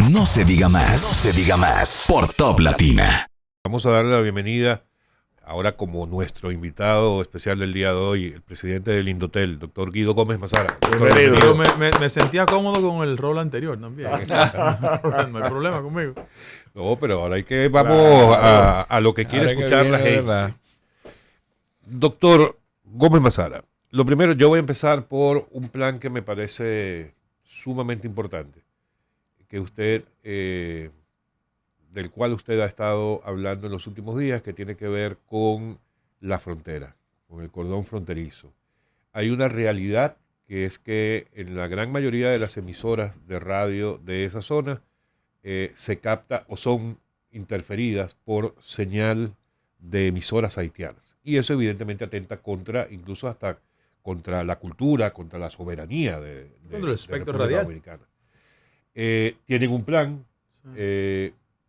No se diga más. No se diga más. Por Top Latina. Vamos a darle la bienvenida ahora como nuestro invitado especial del día de hoy, el presidente del Indotel, doctor Guido Gómez Mazara. Bienvenido. Me sentía cómodo con el rol anterior también. No hay problema conmigo. No, pero ahora vamos a lo que quiere escuchar la gente. ¿Verdad? Doctor Gómez Mazara, lo primero, yo voy a empezar por un plan que me parece sumamente importante, que usted, del cual usted ha estado hablando en los últimos días, que tiene que ver con la frontera, con el cordón fronterizo. Hay una realidad que es que en la gran mayoría de las emisoras de radio de esa zona se capta o son interferidas por señal de emisoras haitianas. Y eso evidentemente atenta incluso hasta contra la cultura, contra la soberanía de el espectro República radial. Dominicana. Tienen un plan.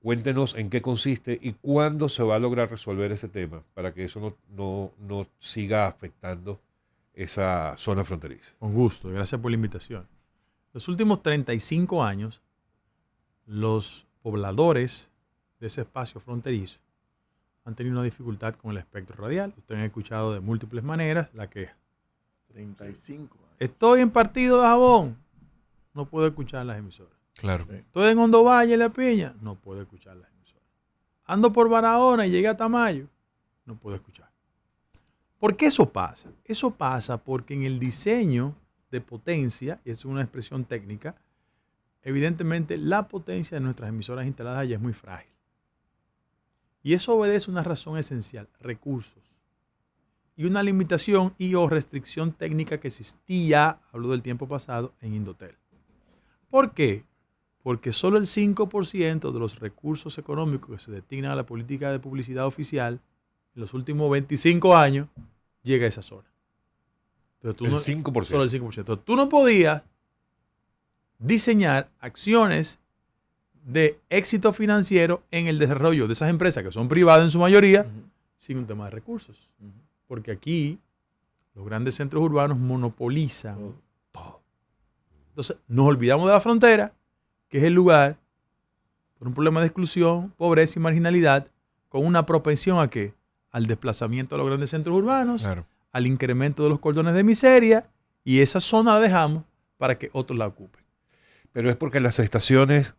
Cuéntenos en qué consiste y cuándo se va a lograr resolver ese tema para que eso no siga afectando esa zona fronteriza. Con gusto, gracias por la invitación. Los últimos 35 años, los pobladores de ese espacio fronterizo han tenido una dificultad con el espectro radial. Ustedes han escuchado de múltiples maneras la queja. 35 años. Estoy en Partido de Jabón, no puedo escuchar las emisoras. Claro. Estoy en Hondo Valle, La Piña, no puedo escuchar las emisoras. Ando por Barahona y llegué a Tamayo, no puedo escuchar. ¿Por qué eso pasa? Eso pasa porque en el diseño de potencia, y es una expresión técnica, evidentemente la potencia de nuestras emisoras instaladas allá es muy frágil. Y eso obedece a una razón esencial, recursos. Y una limitación y o restricción técnica que existía, hablo del tiempo pasado, en Indotel. ¿Por qué? Porque solo el 5% de los recursos económicos que se destinan a la política de publicidad oficial en los últimos 25 años llega a esa zona. Entonces, El 5%. Solo el 5%. Entonces, tú no podías diseñar acciones de éxito financiero en el desarrollo de esas empresas que son privadas en su mayoría sin un tema de recursos. Porque aquí los grandes centros urbanos monopolizan todo. Entonces, nos olvidamos de la frontera, que es el lugar, por un problema de exclusión, pobreza y marginalidad, con una propensión ¿a qué? Al desplazamiento a los grandes centros urbanos, Claro. al incremento de los cordones de miseria, y esa zona la dejamos para que otros la ocupen. Pero es porque las estaciones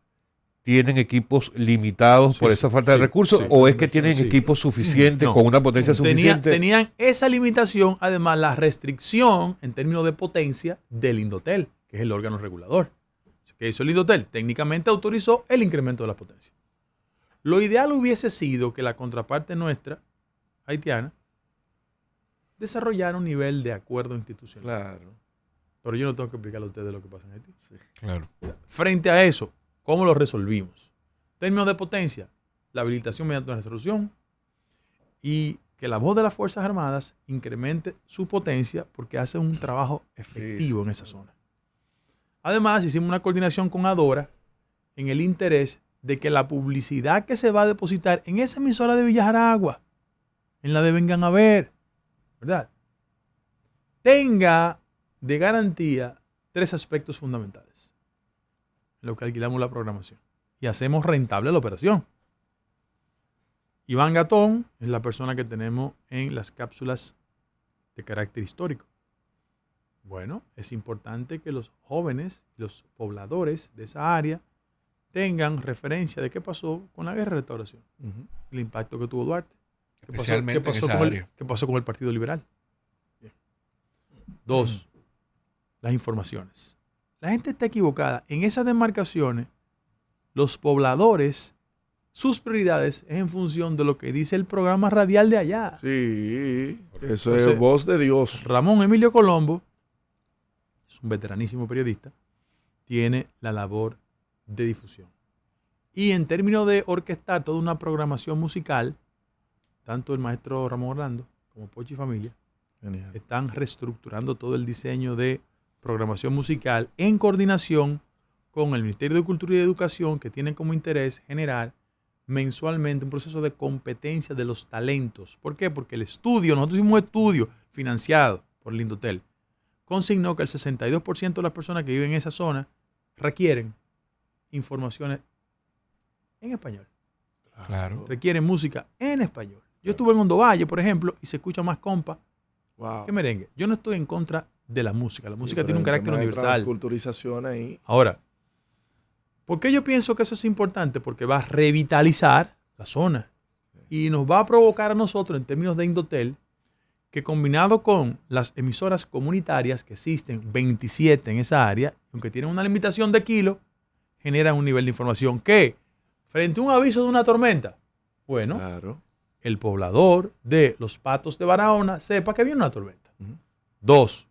tienen equipos limitados por esa falta de sí, recursos, sí. o es que tienen Sí. equipos suficientes No. con una potencia suficiente. Tenían esa limitación, además la restricción en términos de potencia del Indotel, que es el órgano regulador. ¿Qué hizo el Indotel? Técnicamente autorizó el incremento de la potencia. Lo ideal hubiese sido que la contraparte nuestra, haitiana, desarrollara un nivel de acuerdo institucional. Claro. Pero yo no tengo que explicarle a ustedes lo que pasa en Haití. Claro. Frente a eso, ¿cómo lo resolvimos? Términos de potencia, la habilitación mediante una resolución y que la voz de las Fuerzas Armadas incremente su potencia porque hace un trabajo efectivo en esa zona. Además, hicimos una coordinación con Adora en el interés de que la publicidad que se va a depositar en esa emisora de Villa Jaragua, en la de Vengan a Ver, ¿verdad? Tenga de garantía 3 aspectos fundamentales en lo que alquilamos la programación y hacemos rentable la operación. Iván Gatón es la persona que tenemos en las cápsulas de carácter histórico. Bueno, es importante que los jóvenes, los pobladores de esa área tengan referencia de qué pasó con la guerra de restauración, el impacto que tuvo Duarte. Especialmente en esa área. ¿Qué pasó con el Partido Liberal? Bien. 2, las informaciones. La gente está equivocada. En esas demarcaciones, los pobladores, sus prioridades es en función de lo que dice el programa radial de allá. Sí, eso Entonces, es voz de Dios. Ramón Emilio Colombo, es un veteranísimo periodista, tiene la labor de difusión. Y en términos de orquestar toda una programación musical, tanto el maestro Ramón Orlando como Pochi Familia Genial. están reestructurando todo el diseño de programación musical en coordinación con el Ministerio de Cultura y Educación, que tienen como interés generar mensualmente un proceso de competencia de los talentos. ¿Por qué? Porque el estudio, nosotros hicimos un estudio financiado por el Indotel, consignó que el 62% de las personas que viven en esa zona requieren informaciones en español. Claro. Requieren música en español. Yo estuve en Hondo Valle, por ejemplo, y se escucha más compa que merengue. Yo no estoy en contra de la música. La música tiene un carácter universal. Culturización ahí. Ahora, ¿por qué yo pienso que eso es importante? Porque va a revitalizar la zona y nos va a provocar a nosotros, en términos de Indotel, que combinado con las emisoras comunitarias, que existen 27 en esa área, aunque tienen una limitación de kilos, generan un nivel de información que, frente a un aviso de una tormenta, bueno, Claro. el poblador de Los Patos de Barahona sepa que viene una tormenta. 2.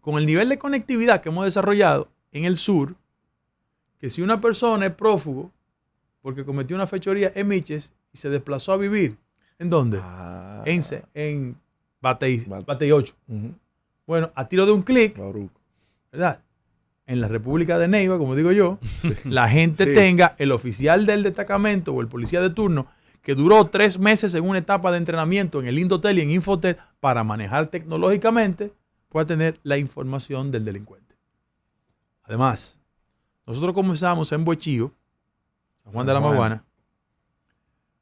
Con el nivel de conectividad que hemos desarrollado en el sur, que si una persona es prófugo porque cometió una fechoría en Miches y se desplazó a vivir, ¿en dónde? En Batey 8. Bueno, a tiro de un clic, ¿verdad? En la República de Neiva, como digo yo, la gente tenga el oficial del destacamento o el policía de turno que duró 3 meses en una etapa de entrenamiento en el Indotel y en Infotel para manejar tecnológicamente, pueda tener la información del delincuente. Además, nosotros comenzamos en Bochío, San Juan de la Maguana,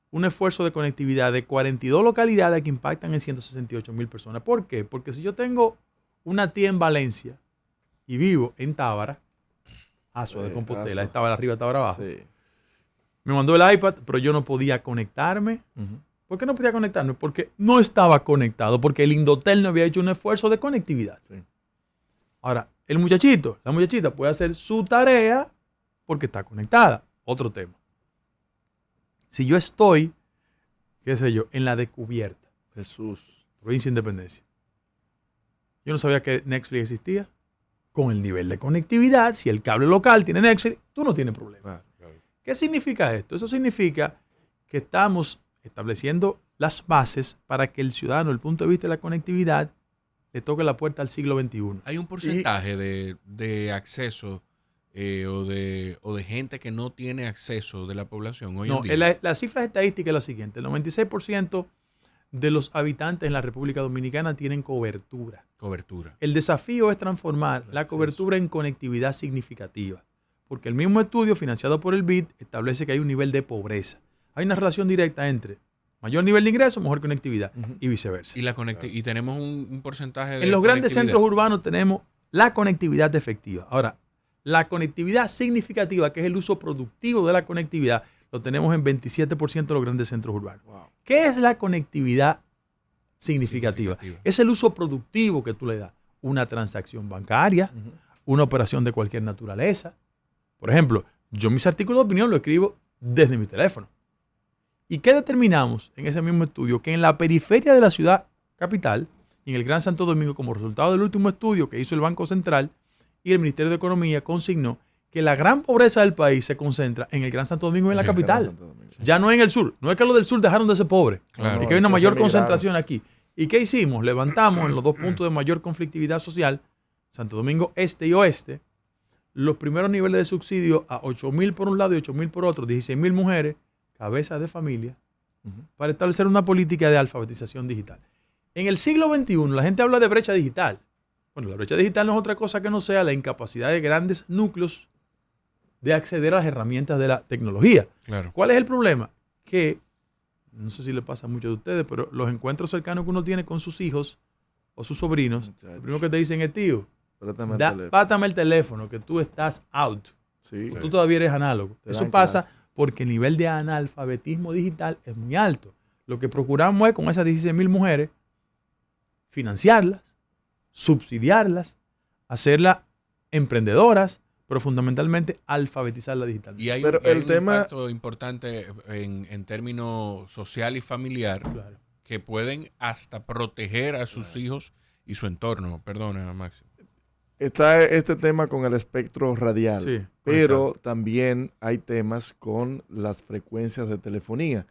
un esfuerzo de conectividad de 42 localidades que impactan en 168,000 personas. ¿Por qué? Porque si yo tengo una tía en Valencia y vivo en Tábara, Azua de Compostela, es Tábara arriba, Tábara abajo, me mandó el iPad, pero yo no podía conectarme. ¿Por qué no podía conectarme? Porque no estaba conectado, porque el Indotel no había hecho un esfuerzo de conectividad. Ahora, el muchachito, la muchachita puede hacer su tarea porque está conectada. Otro tema. Si yo estoy, qué sé yo, en la descubierta, provincia de Independencia, yo no sabía que Netflix existía. Con el nivel de conectividad, si el cable local tiene Netflix, tú no tienes problema. ¿Qué significa esto? Eso significa que estamos estableciendo las bases para que el ciudadano, desde el punto de vista de la conectividad, le toque la puerta al siglo XXI. ¿Hay un porcentaje de acceso o de gente que no tiene acceso de la población hoy en día? La cifra estadística es la siguiente. El 96% de los habitantes en la República Dominicana tienen cobertura. El desafío es transformar la cobertura en conectividad significativa. Porque el mismo estudio financiado por el BID establece que hay un nivel de pobreza. Hay una relación directa entre mayor nivel de ingreso, mejor conectividad y viceversa. Y tenemos un porcentaje de en los grandes centros urbanos tenemos la conectividad efectiva. Ahora, la conectividad significativa, que es el uso productivo de la conectividad, lo tenemos en 27% de los grandes centros urbanos. ¿Qué es la conectividad significativa? Es el uso productivo que tú le das. Una transacción bancaria, una operación de cualquier naturaleza. Por ejemplo, yo mis artículos de opinión los escribo desde mi teléfono. ¿Y qué determinamos en ese mismo estudio? Que en la periferia de la ciudad capital, y en el Gran Santo Domingo, como resultado del último estudio que hizo el Banco Central y el Ministerio de Economía, consignó que la gran pobreza del país se concentra en el Gran Santo Domingo y en la capital. Ya no en el sur. No es que los del sur dejaron de ser pobres. Claro. Es que hay una mayor concentración aquí. ¿Y qué hicimos? Levantamos en los 2 puntos de mayor conflictividad social, Santo Domingo Este y Oeste, los primeros niveles de subsidio a 8,000 por un lado y 8,000 por otro, 16,000 mujeres, cabezas de familia, para establecer una política de alfabetización digital. En el siglo XXI, la gente habla de brecha digital. Bueno, la brecha digital no es otra cosa que no sea la incapacidad de grandes núcleos de acceder a las herramientas de la tecnología. Claro. ¿Cuál es el problema? Que, no sé si le pasa a muchos de ustedes, pero los encuentros cercanos que uno tiene con sus hijos o sus sobrinos, lo primero que te dicen es, tío, pátame el teléfono, que tú estás out. Tú todavía eres análogo. Eso pasa porque el nivel de analfabetismo digital es muy alto. Lo que procuramos es, con esas 16,000 mujeres, financiarlas, subsidiarlas, hacerlas emprendedoras, pero fundamentalmente alfabetizarlas digitalmente. Y hay un impacto importante en términos social y familiar, que pueden hasta proteger a sus hijos y su entorno. Perdona, Máximo. Está este tema con el espectro radial, pero también hay temas con las frecuencias de telefonía.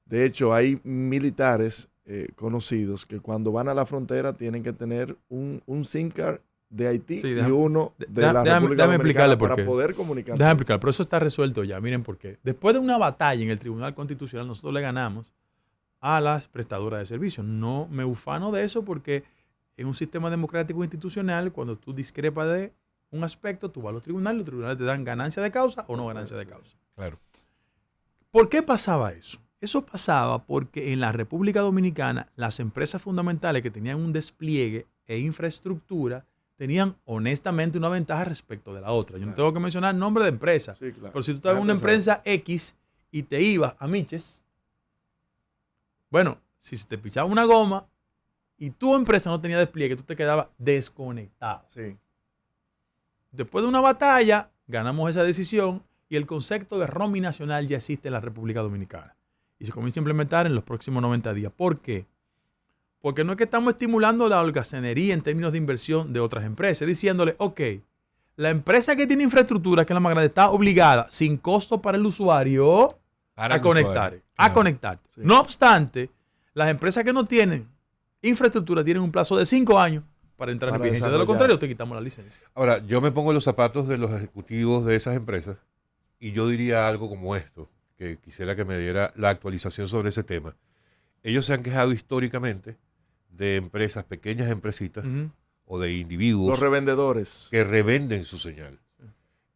De hecho, hay militares conocidos que cuando van a la frontera tienen que tener un SIM card de Haití y uno de la República Dominicana para poder comunicarse. Déjame explicar, pero eso está resuelto ya. Miren por qué. Después de una batalla en el Tribunal Constitucional, nosotros le ganamos a las prestadoras de servicios. No me ufano de eso porque en un sistema democrático institucional, cuando tú discrepas de un aspecto, tú vas a los tribunales te dan ganancia de causa o no ganancia de causa. Claro. ¿Por qué pasaba eso? Eso pasaba porque en la República Dominicana las empresas fundamentales que tenían un despliegue e infraestructura tenían honestamente una ventaja respecto de la otra. Yo no tengo que mencionar nombre de empresa, Sí, claro. pero si tú estás en una empresa X y te ibas a Miches, bueno, si se te pichaba una goma y tu empresa no tenía despliegue, tú te quedabas desconectado. Sí. Después de una batalla, ganamos esa decisión y el concepto de roaming nacional ya existe en la República Dominicana. Y se comienza a implementar en los próximos 90 días. ¿Por qué? Porque no es que estamos estimulando la holgazanería en términos de inversión de otras empresas, diciéndole, ok, la empresa que tiene infraestructura, que es la más grande, está obligada, sin costo para el usuario, a conectar. A conectar. Sí. No obstante, las empresas que no tienen infraestructura tienen un plazo de 5 años para entrar en vigencia. De lo contrario, te quitamos la licencia. Ahora, yo me pongo en los zapatos de los ejecutivos de esas empresas y yo diría algo como esto, que quisiera que me diera la actualización sobre ese tema. Ellos se han quejado históricamente de empresas, pequeñas empresitas o de individuos Los revendedores. que revenden su señal.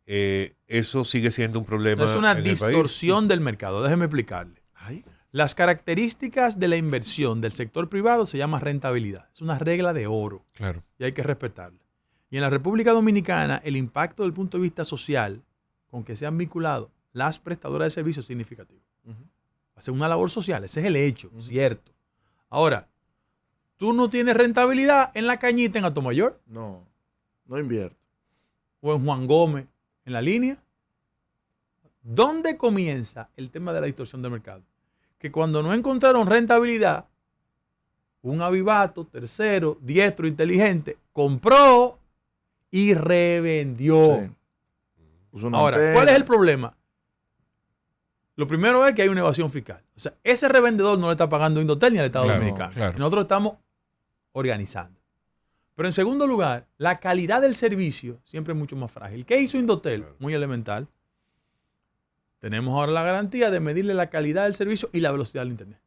Eso sigue siendo un problema. Es una en el país. distorsión del mercado. Déjeme explicarle. Ay, Las características de la inversión del sector privado se llama rentabilidad. Es una regla de oro Claro. y hay que respetarla. Y en la República Dominicana, el impacto desde el punto de vista social con que se han vinculado las prestadoras de servicios es significativo. Hacen una labor social, ese es el hecho, cierto. Ahora, tú no tienes rentabilidad en La Cañita, en Atomayor, no invierto. o en Juan Gómez, en la línea. ¿Dónde comienza el tema de la distorsión del mercado? Que cuando no encontraron rentabilidad, un avivato, tercero, diestro, inteligente, compró y revendió. Sí. Puso una Ahora, antena. ¿cuál es el problema? Lo primero es que hay una evasión fiscal. O sea, ese revendedor no le está pagando a Indotel ni al Estado Claro, Dominicano. claro. Y nosotros estamos organizando. Pero en segundo lugar, la calidad del servicio siempre es mucho más frágil. ¿Qué hizo Indotel? Muy elemental. Tenemos ahora la garantía de medirle la calidad del servicio y la velocidad del Internet.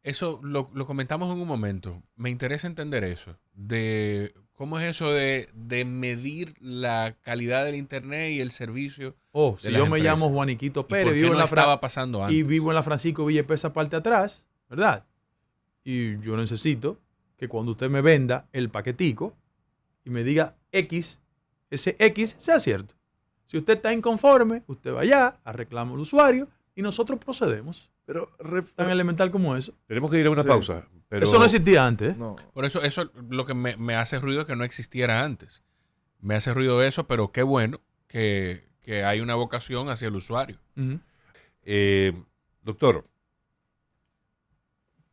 Eso lo comentamos en un momento. Me interesa entender eso. De cómo es eso de medir la calidad del Internet y el servicio. Oh, de si las yo me empresas. llamo Juaniquito ¿Y Pérez, por qué vivo no en la estaba pasando antes? y vivo en la Francisco Villepesa parte atrás, ¿verdad? Y yo necesito que cuando usted me venda el paquetico y me diga X, ese X sea cierto. Si usted está inconforme, usted va allá, reclama al usuario y nosotros procedemos. Pero Tan elemental como eso. Tenemos que ir a una Sí. pausa. Pero Eso no existía antes. ¿eh? no. Por eso lo que me hace ruido es que no existiera antes. Me hace ruido eso, pero qué bueno que hay una vocación hacia el usuario. Ujú. Doctor,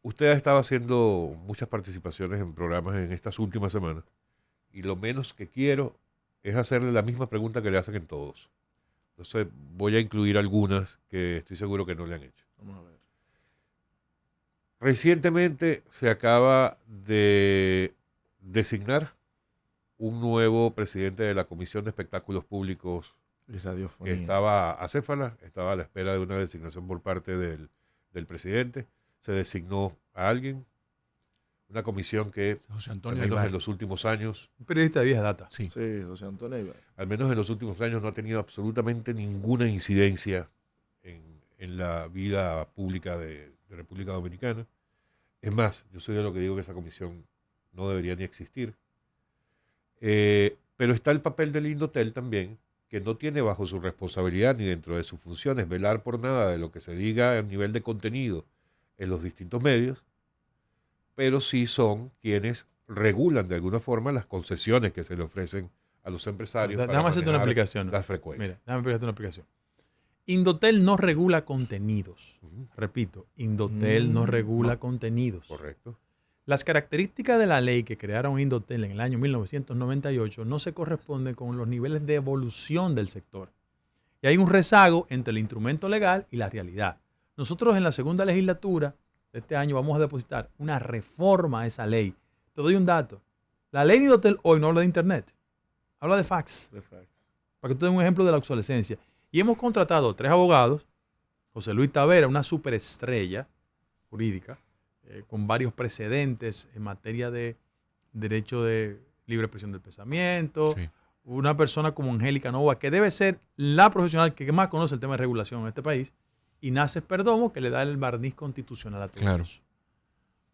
usted ha estado haciendo muchas participaciones en programas en estas últimas semanas y lo menos que quiero es hacerle la misma pregunta que le hacen en todos. Entonces voy a incluir algunas que estoy seguro que no le han hecho. Vamos a ver. Recientemente se acaba de designar un nuevo presidente de la Comisión de Espectáculos Públicos Y que radiofonía. estaba acéfala, estaba a la espera de una designación por parte del presidente. Se designó a alguien, una comisión que, José al Antonio menos Aybar. en los últimos años, Un periodista de vieja data. Sí. Sí, José Antonio Aybar. al menos en los últimos años no ha tenido absolutamente ninguna incidencia en la vida pública de República Dominicana. Es más, yo soy de lo que digo que esa comisión no debería ni existir. Pero está el papel del Indotel también, que no tiene bajo su responsabilidad ni dentro de sus funciones velar por nada de lo que se diga a nivel de contenido en los distintos medios, pero sí son quienes regulan de alguna forma las concesiones que se le ofrecen a los empresarios. para Déjame hacerte una manejar explicación. Las frecuencias. Mira, déjame explicarte una explicación. Indotel no regula contenidos. Ujú, Repito, Indotel no regula contenidos. correcto. Las características de la ley que crearon Indotel en el año 1998 no se corresponden con los niveles de evolución del sector. Y hay un rezago entre el instrumento legal y la realidad. Nosotros en la segunda legislatura de este año vamos a depositar una reforma a esa ley. Te doy un dato. La ley de Indotel hoy no habla de Internet, habla de fax. Para que tú des un ejemplo de la obsolescencia. Y hemos contratado 3 abogados, José Luis Tavera, una superestrella jurídica, con varios precedentes en materia de derecho de libre expresión del pensamiento, Sí. una persona como Angélica Nova, que debe ser la profesional que más conoce el tema de regulación en este país, y Naces Perdomo, que le da el barniz constitucional a todo eso.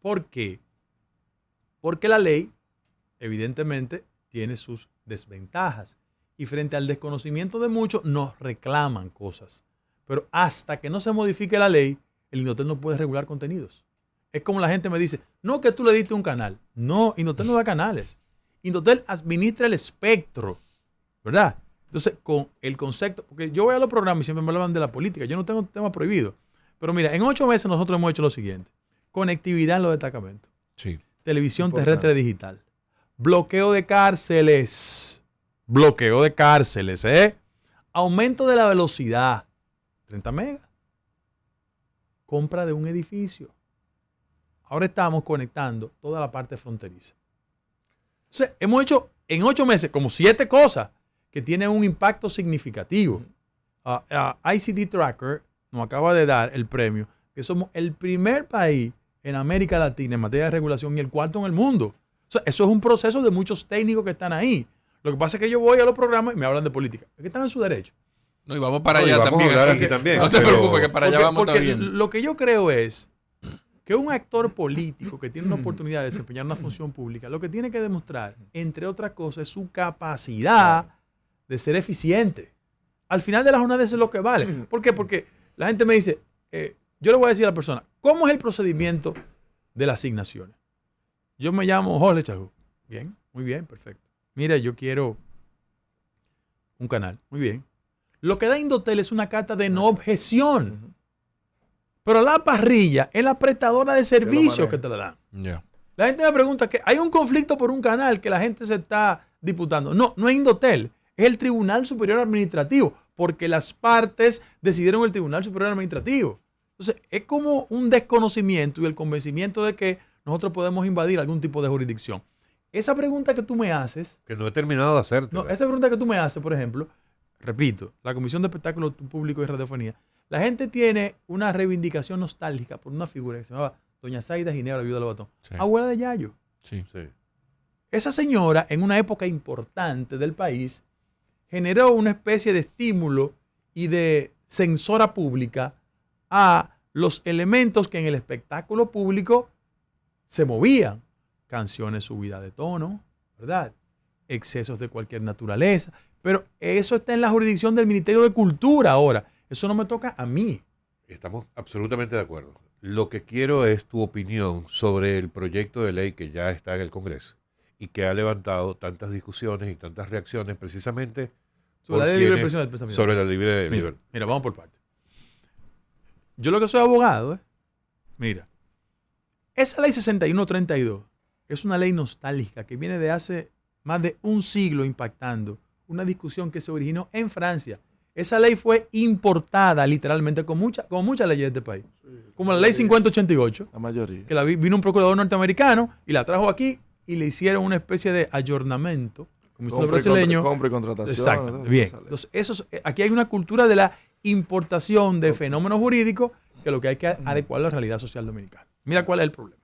¿Por qué? Porque la ley, evidentemente, tiene sus desventajas. Y frente al desconocimiento de muchos, nos reclaman cosas. Pero hasta que no se modifique la ley, el Indotel no puede regular contenidos. Es como la gente me dice, no, que tú le diste un canal. No, Indotel no da canales. Indotel administra el espectro, ¿verdad? Entonces, con el concepto, porque yo voy a los programas y siempre me hablan de la política, yo no tengo tema prohibido. Pero mira, en 8 meses nosotros hemos hecho lo siguiente. Conectividad en los destacamentos. Sí. Televisión terrestre digital. Bloqueo de cárceles. Bloqueo de cárceles, ¿eh? Aumento de la velocidad. 30 megas. Compra de un edificio. Ahora estamos conectando toda la parte fronteriza. Entonces, hemos hecho en 8 meses como 7 cosas que tienen un impacto significativo. ICT Tracker nos acaba de dar el premio que somos el primer país en América Latina en materia de regulación y el 4º en el mundo. O sea, eso es un proceso de muchos técnicos que están ahí. Lo que pasa es que yo voy a los programas y me hablan de política. Es que están en su derecho. No, y vamos para allá también. Aquí también. No te preocupes, que para allá vamos también. Lo que yo creo es que un actor político que tiene una oportunidad de desempeñar una función pública, lo que tiene que demostrar, entre otras cosas, es su capacidad de ser eficiente. Al final de la jornada eso es lo que vale. ¿Por qué? Porque la gente me dice, yo le voy a decir a la persona, ¿cómo es el procedimiento de las asignaciones? Yo me llamo Jorge Chagú. Bien, muy bien, perfecto. Mira, yo quiero un canal. Muy bien. Lo que da Indotel es una carta de no objeción. Pero la parrilla es la prestadora de servicios que te la dan. Yeah. La gente me pregunta que hay un conflicto por un canal que la gente se está disputando. No, no es Indotel. Es el Tribunal Superior Administrativo. Porque las partes decidieron el Tribunal Superior Administrativo. Entonces, es como un desconocimiento y el convencimiento de que nosotros podemos invadir algún tipo de jurisdicción. Esa pregunta que tú me haces... Que no he terminado de hacerte. No, esa pregunta que tú me haces, por ejemplo, repito, la Comisión de Espectáculos Públicos y Radiofonía, la gente tiene una reivindicación nostálgica por una figura que se llamaba Doña Zaida Ginebra, viuda de Lobatón, Sí. abuela de Yayo. Sí. Sí. Esa señora, en una época importante del país, generó una especie de estímulo y de censora pública a los elementos que en el espectáculo público se movían. Canciones subidas de tono, ¿verdad? Excesos de cualquier naturaleza. Pero eso está en la jurisdicción del Ministerio de Cultura ahora. Eso no me toca a mí. Estamos absolutamente de acuerdo. Lo que quiero es tu opinión sobre el proyecto de ley que ya está en el Congreso y que ha levantado tantas discusiones y tantas reacciones precisamente sobre la ley de libre expresión del pensamiento. Sobre la libre libertad. Mira, vamos por partes. Yo lo que soy abogado, mira, esa ley 6132 es una ley nostálgica que viene de hace más de un siglo impactando una discusión que se originó en Francia. Esa ley fue importada literalmente con muchas leyes de este país. Como la ley 5088. La mayoría. Que vino un procurador norteamericano y la trajo aquí y le hicieron una especie de ayornamiento. Como dice el brasileño. Compra y contratación. Exacto. Bien. Entonces, aquí hay una cultura de la importación de fenómenos jurídicos que lo que hay que adecuar a la realidad social dominicana. Mira cuál es el problema.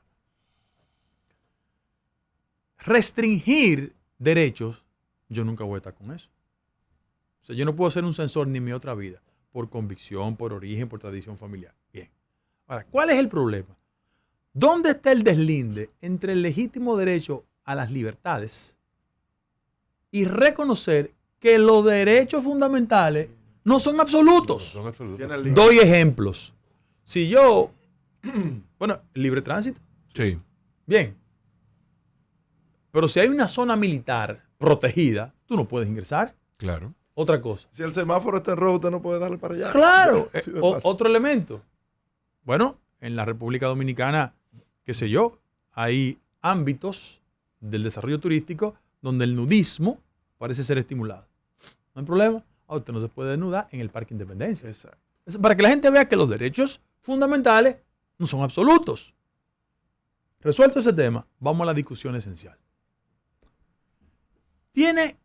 Restringir derechos, yo nunca voy a estar con eso. O sea, yo no puedo ser un censor ni en mi otra vida, por convicción, por origen, por tradición familiar. Bien. Ahora, ¿cuál es el problema? ¿Dónde está el deslinde entre el legítimo derecho a las libertades y reconocer que los derechos fundamentales no son absolutos? No son absolutos. Doy ejemplos. Si yo, bueno, libre tránsito. Sí. Bien. Pero si hay una zona militar protegida, tú no puedes ingresar. Claro. Otra cosa. Si el semáforo está en rojo, usted no puede darle para allá. Claro. Sí, de paso. Otro elemento. Bueno, en la República Dominicana, qué sé yo, hay ámbitos del desarrollo turístico donde el nudismo parece ser estimulado. No hay problema. Usted no se puede desnudar en el Parque Independencia. Exacto. Es para que la gente vea que los derechos fundamentales no son absolutos. Resuelto ese tema, vamos a la discusión esencial. ¿Tiene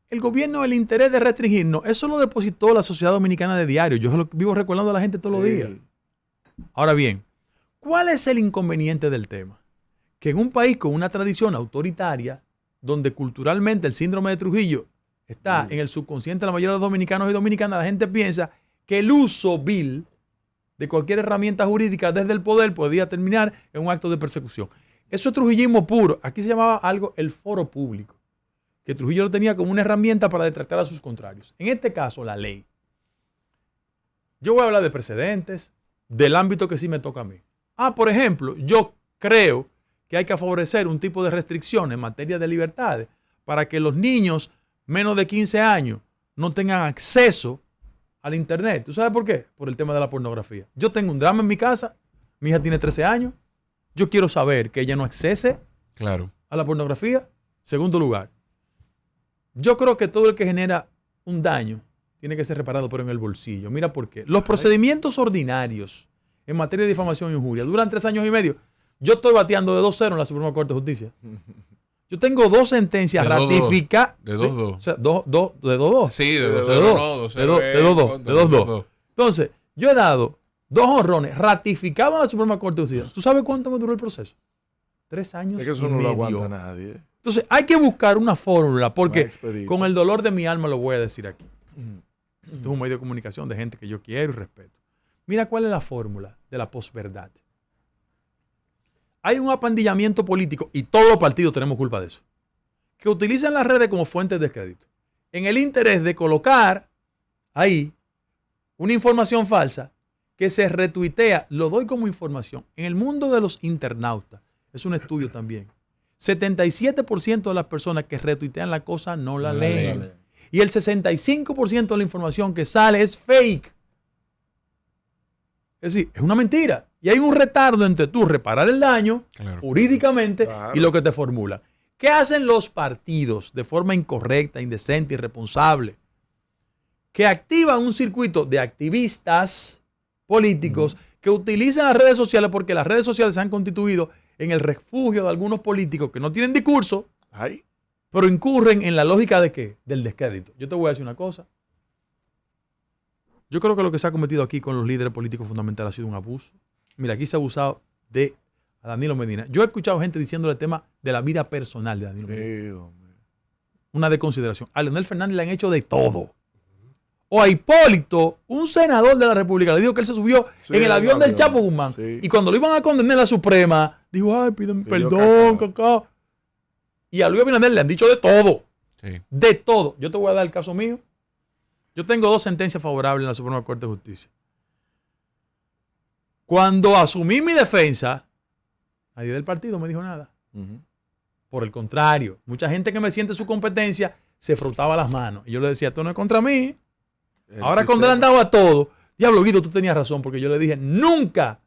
el gobierno el interés de restringirnos? Eso lo depositó la Sociedad Dominicana de Diario. Yo lo vivo recordando a la gente todos los días. Ahora bien, ¿cuál es el inconveniente del tema? Que en un país con una tradición autoritaria, donde culturalmente el síndrome de Trujillo está en el subconsciente de la mayoría de los dominicanos y dominicanas. La gente piensa que el uso vil de cualquier herramienta jurídica desde el poder podía terminar en un acto de persecución. Eso es trujillismo puro. Aquí se llamaba algo el foro público, que Trujillo lo tenía como una herramienta para detractar a sus contrarios. En este caso, la ley. Yo voy a hablar de precedentes, del ámbito que sí me toca a mí. Por ejemplo, yo creo que hay que favorecer un tipo de restricción en materia de libertades para que los niños menos de 15 años no tengan acceso al internet. ¿Tú sabes por qué? Por el tema de la pornografía. Yo tengo un drama en mi casa, mi hija tiene 13 años, yo quiero saber que ella no accese a la pornografía. Segundo lugar, yo creo que todo el que genera un daño tiene que ser reparado, pero en el bolsillo. Mira por qué. Los procedimientos ordinarios en materia de difamación y injuria duran 3 años y medio. Yo estoy bateando de 2-0 en la Suprema Corte de Justicia. Yo tengo 2 sentencias ratificadas. De 2-2. O sea, de 2-2. Sí, de 2-2. De 2-2. Entonces, yo he dado 2 honrones ratificados en la Suprema Corte de Justicia. ¿Tú sabes cuánto me duró el proceso? 3 años. Es que eso no lo aguanta nadie. Entonces, hay que buscar una fórmula, porque con el dolor de mi alma lo voy a decir aquí. Esto es un medio de comunicación de gente que yo quiero y respeto. Mira cuál es la fórmula de la posverdad. Hay un apandillamiento político, y todos los partidos tenemos culpa de eso, que utilizan las redes como fuentes de crédito, en el interés de colocar ahí una información falsa que se retuitea. Lo doy como información. En el mundo de los internautas, es un estudio también, 77% de las personas que retuitean la cosa no la leen. Y el 65% de la información que sale es fake. Es decir, es una mentira. Y hay un retardo entre tú reparar el daño jurídicamente y lo que te formula. ¿Qué hacen los partidos de forma incorrecta, indecente, irresponsable? Que activan un circuito de activistas políticos que utilizan las redes sociales, porque las redes sociales se han constituido en el refugio de algunos políticos que no tienen discurso, pero incurren en la lógica de ¿qué? Del descrédito. Yo te voy a decir una cosa. Yo creo que lo que se ha cometido aquí con los líderes políticos fundamentales ha sido un abuso. Mira, aquí se ha abusado de Danilo Medina. Yo he escuchado gente diciéndole el tema de la vida personal de Danilo Medina. Una desconsideración. A Leonel Fernández le han hecho de todo. O a Hipólito, un senador de la República, le dijo que él se subió en el avión del Chapo Guzmán. Y cuando lo iban a condenar a la Suprema, dijo, ay, piden perdón, cacao. Y a Luis Abinader le han dicho de todo. De todo. Yo te voy a dar el caso mío. Yo tengo 2 sentencias favorables en la Suprema Corte de Justicia. Cuando asumí mi defensa, nadie del partido me dijo nada. Por el contrario, mucha gente que me siente su competencia se frotaba las manos. Y yo le decía, esto no es contra mí. Ahora cuando le han dado a todo, diablo Guido, tú tenías razón, porque yo le dije, nunca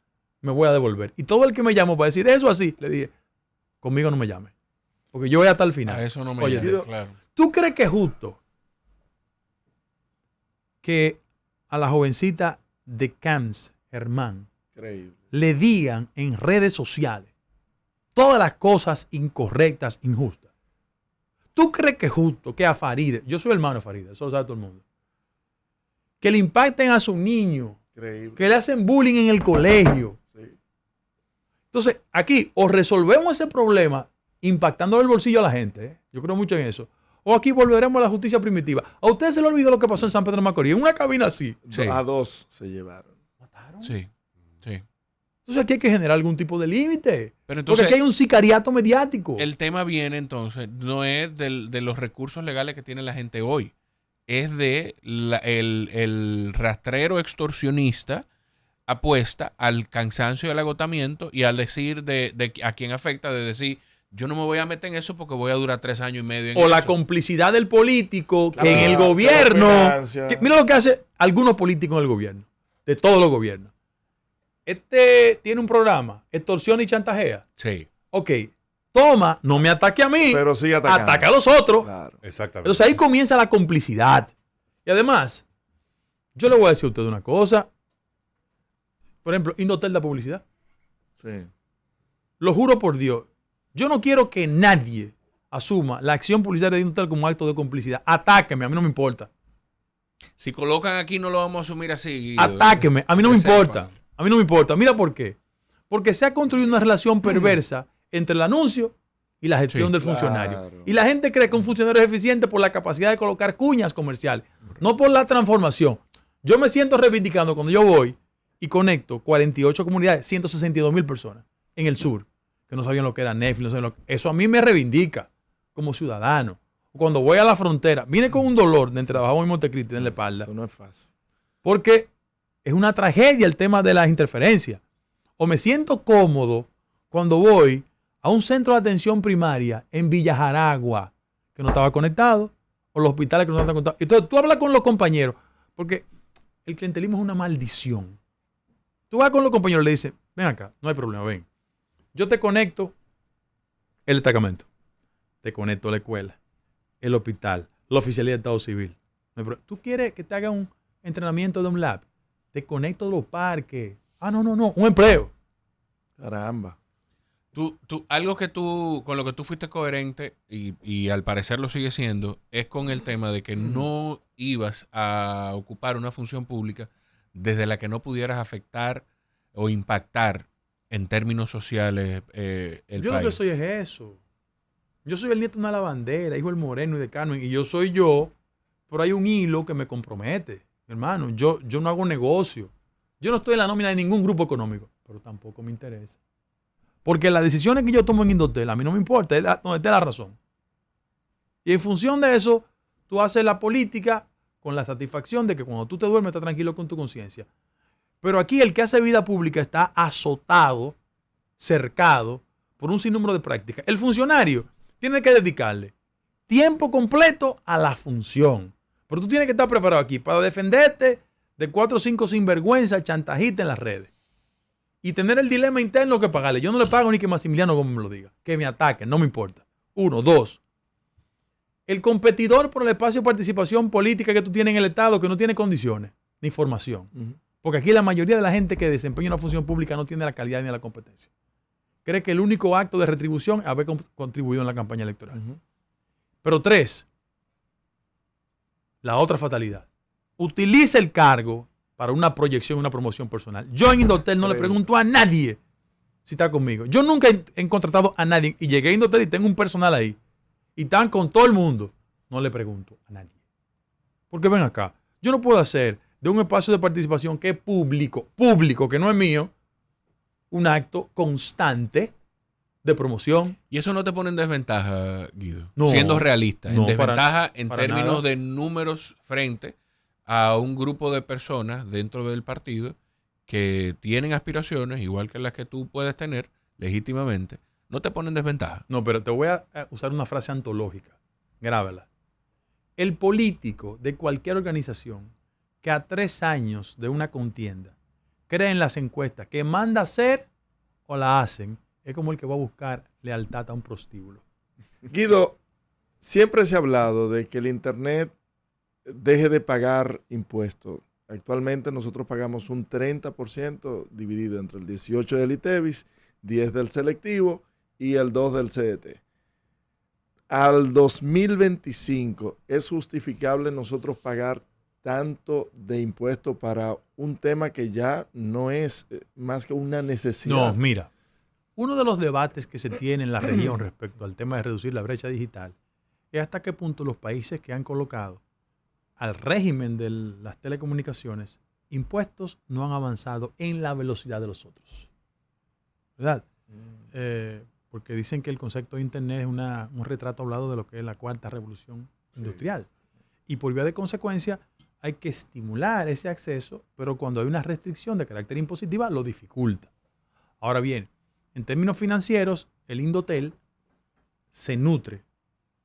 me voy a devolver. Y todo el que me llamó para decir eso así, le dije, conmigo no me llame. Porque yo voy hasta el final. A eso no me llame, claro. ¿Tú crees que es justo que a la jovencita de Camps, Germán, le digan en redes sociales todas las cosas incorrectas, injustas? ¿Tú crees que es justo que a Faride, yo soy hermano de Faride, eso lo sabe todo el mundo, que le impacten a su niño, que le hacen bullying en el colegio? Entonces, aquí o resolvemos ese problema impactándole el bolsillo a la gente, yo creo mucho en eso, o aquí volveremos a la justicia primitiva. ¿A usted se le olvidó lo que pasó en San Pedro de Macorís? En una cabina así. A 2 se llevaron. ¿Mataron? Sí. Entonces aquí hay que generar algún tipo de límite. Pero entonces, porque aquí hay un sicariato mediático. El tema viene entonces, no es de los recursos legales que tiene la gente hoy, es de el rastrero extorsionista apuesta al cansancio y al agotamiento y al decir de a quién afecta, de decir, yo no me voy a meter en eso porque voy a durar 3 años y medio en eso. O la complicidad del político que en el gobierno. Mira lo que hace algunos políticos en el gobierno, de todos los gobiernos. Este tiene un programa, extorsiona y chantajea. Sí. Ok, toma, no me ataque a mí, pero sigue atacando. Ataca a los otros. Claro. Exactamente. Entonces ahí comienza la complicidad. Y además, yo le voy a decir a usted una cosa. Por ejemplo, Indotel da publicidad. Sí. Lo juro por Dios. Yo no quiero que nadie asuma la acción publicitaria de Indotel como acto de complicidad. Atáqueme, a mí no me importa. Si colocan aquí no lo vamos a asumir así. Atáqueme, a mí no me importa. A mí no me importa. Mira por qué. Porque se ha construido una relación perversa entre el anuncio y la gestión del funcionario. Claro. Y la gente cree que un funcionario es eficiente por la capacidad de colocar cuñas comerciales, no por la transformación. Yo me siento reivindicando cuando yo voy y conecto 48 comunidades, 162,000 personas en el sur, que no sabían lo que era Netflix, no sabían lo que... Eso a mí me reivindica como ciudadano. Cuando voy a la frontera, vine con un dolor de entre Dajabón y Montecristi en la espalda. Eso no es fácil. Porque es una tragedia el tema de las interferencias. O me siento cómodo cuando voy a un centro de atención primaria en Villa Jaragua, que no estaba conectado, o los hospitales que no estaban conectados. Entonces tú hablas con los compañeros, porque el clientelismo es una maldición. Tú vas con los compañeros y le dices, ven acá, no hay problema, ven. Yo te conecto el destacamento, te conecto la escuela, el hospital, la oficialía de Estado Civil. ¿Tú quieres que te haga un entrenamiento de un lab? Te conecto los parques. Ah, no, un empleo. Caramba. Algo que con lo que tú fuiste coherente y al parecer lo sigue siendo, es con el tema de que no ibas a ocupar una función pública desde la que no pudieras afectar o impactar en términos sociales el Yo país. lo que soy es eso. Yo soy el nieto de una lavandera, hijo del Moreno y de Carmen, y yo soy yo, pero hay un hilo que me compromete. Hermano, yo no hago negocio. Yo no estoy en la nómina de ningún grupo económico, pero tampoco me interesa. Porque las decisiones que yo tomo en Indotel, a mí no me importa, es donde esté la razón. Y en función de eso, tú haces la política con la satisfacción de que cuando tú te duermes estás tranquilo con tu conciencia. Pero aquí el que hace vida pública está azotado, cercado por un sinnúmero de prácticas. El funcionario tiene que dedicarle tiempo completo a la función. Pero tú tienes que estar preparado aquí para defenderte de 4 o 5 sinvergüenza, chantajistas en las redes. Y tener el dilema interno que pagarle. Yo no le pago ni que Maximiliano Gómez me lo diga. Que me ataquen, no me importa. 1, 2. El competidor por el espacio de participación política que tú tienes en el Estado que no tiene condiciones ni formación. Porque aquí la mayoría de la gente que desempeña una función pública no tiene la calidad ni la competencia. Cree que el único acto de retribución es haber contribuido en la campaña electoral. Pero 3, la otra fatalidad. Utiliza el cargo para una proyección, una promoción personal. Yo en Indotel no le pregunto a nadie si está conmigo. Yo nunca he contratado a nadie y llegué a Indotel y tengo un personal ahí. Y están con todo el mundo. No le pregunto a nadie. Porque ven acá, yo no puedo hacer de un espacio de participación que es público, que no es mío, un acto constante de promoción. Y eso no te pone en desventaja, Guido, No, siendo realista. no, En desventaja en para términos nada. de números frente a un grupo de personas dentro del partido que tienen aspiraciones, igual que las que tú puedes tener legítimamente, no te pone en desventaja. No, pero te voy a usar una frase antológica. Grábala. El político de cualquier organización que a 3 años de una contienda cree en las encuestas que manda hacer o la hacen, es como el que va a buscar lealtad a un prostíbulo. Guido, siempre se ha hablado de que el Internet deje de pagar impuestos. Actualmente nosotros pagamos un 30% dividido entre el 18 del ITEVIS, 10 del selectivo y el 2 del CDT. Al 2025, ¿es justificable nosotros pagar tanto de impuestos para un tema que ya no es más que una necesidad? No, mira, uno de los debates que se tiene en la región respecto al tema de reducir la brecha digital es hasta qué punto los países que han colocado al régimen de las telecomunicaciones impuestos no han avanzado en la velocidad de los otros. ¿Verdad? Porque dicen que el concepto de Internet es un retrato hablado de lo que es la cuarta revolución industrial. Y por vía de consecuencia hay que estimular ese acceso, pero cuando hay una restricción de carácter impositiva lo dificulta. Ahora bien, en términos financieros, el Indotel se nutre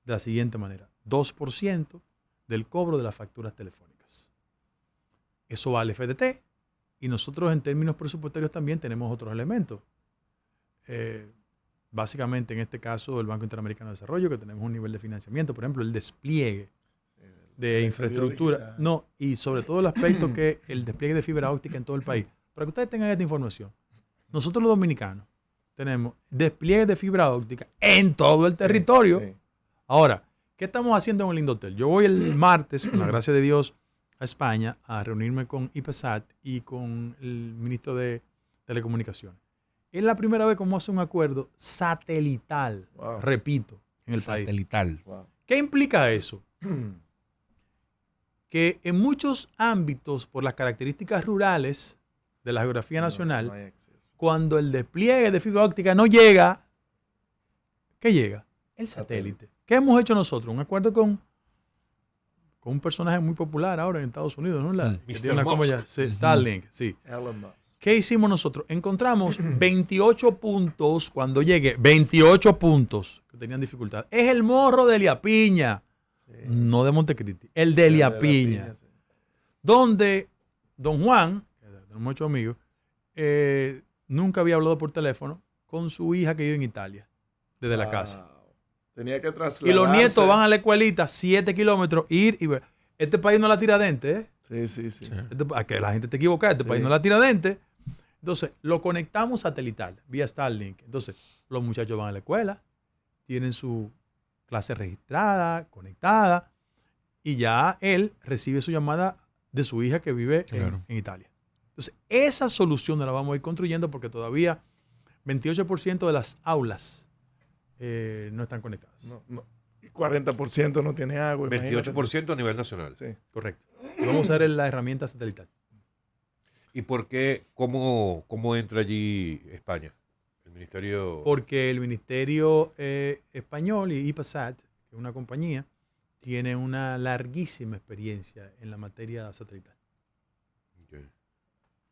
de la siguiente manera. 2% del cobro de las facturas telefónicas. Eso va al FDT y nosotros en términos presupuestarios también tenemos otros elementos. Básicamente en este caso el Banco Interamericano de Desarrollo, que tenemos un nivel de financiamiento, por ejemplo, el despliegue de infraestructura, no, y sobre todo el aspecto que el despliegue de fibra óptica en todo el país. Para que ustedes tengan esta información, nosotros los dominicanos tenemos despliegue de fibra óptica en todo el territorio. Sí. Ahora, ¿qué estamos haciendo en el Indotel? Yo voy el martes, con la gracia de Dios, a España a reunirme con IPESAT y con el ministro de Telecomunicaciones. Es la primera vez que vamos a hacer un acuerdo satelital, repito, en el país. Satelital. ¿Qué implica eso? Que en muchos ámbitos, por las características rurales de la geografía nacional, no hay acceso. cuando el despliegue de fibra óptica no llega, ¿qué llega? El satélite. ¿Qué hemos hecho nosotros? Un acuerdo con un personaje muy popular ahora en Estados Unidos, ¿no? Que tiene una compañía, Starlink, sí. Elon Musk. ¿Qué hicimos nosotros? Encontramos 28 puntos cuando llegué, 28 puntos que tenían dificultad. Es el morro de Eliapiña, no de Montecristi, el de Eliapiña, sí. donde don Juan, que tenemos muchos amigos, nunca había hablado por teléfono con su hija que vive en Italia, desde la casa. Tenía que trasladarse. Y los nietos van a la escuelita, 7 kilómetros, ir y ver. Este país no la Tiradentes, ¿eh? Sí. Que la gente te equivoca, este país no la Tiradentes. Entonces, lo conectamos satelital, vía Starlink. Entonces, los muchachos van a la escuela, tienen su clase registrada, conectada, y ya él recibe su llamada de su hija que vive en Italia. Entonces, esa solución la vamos a ir construyendo porque todavía 28% de las aulas no están conectadas. No. Y 40% no tiene agua. 28% a nivel nacional. Sí. Correcto. Y vamos a usar la herramienta satelital. ¿Y por qué? ¿Cómo entra allí España? El ministerio... Porque el ministerio español y IPASAT, que es una compañía, tiene una larguísima experiencia en la materia satelital. Okay.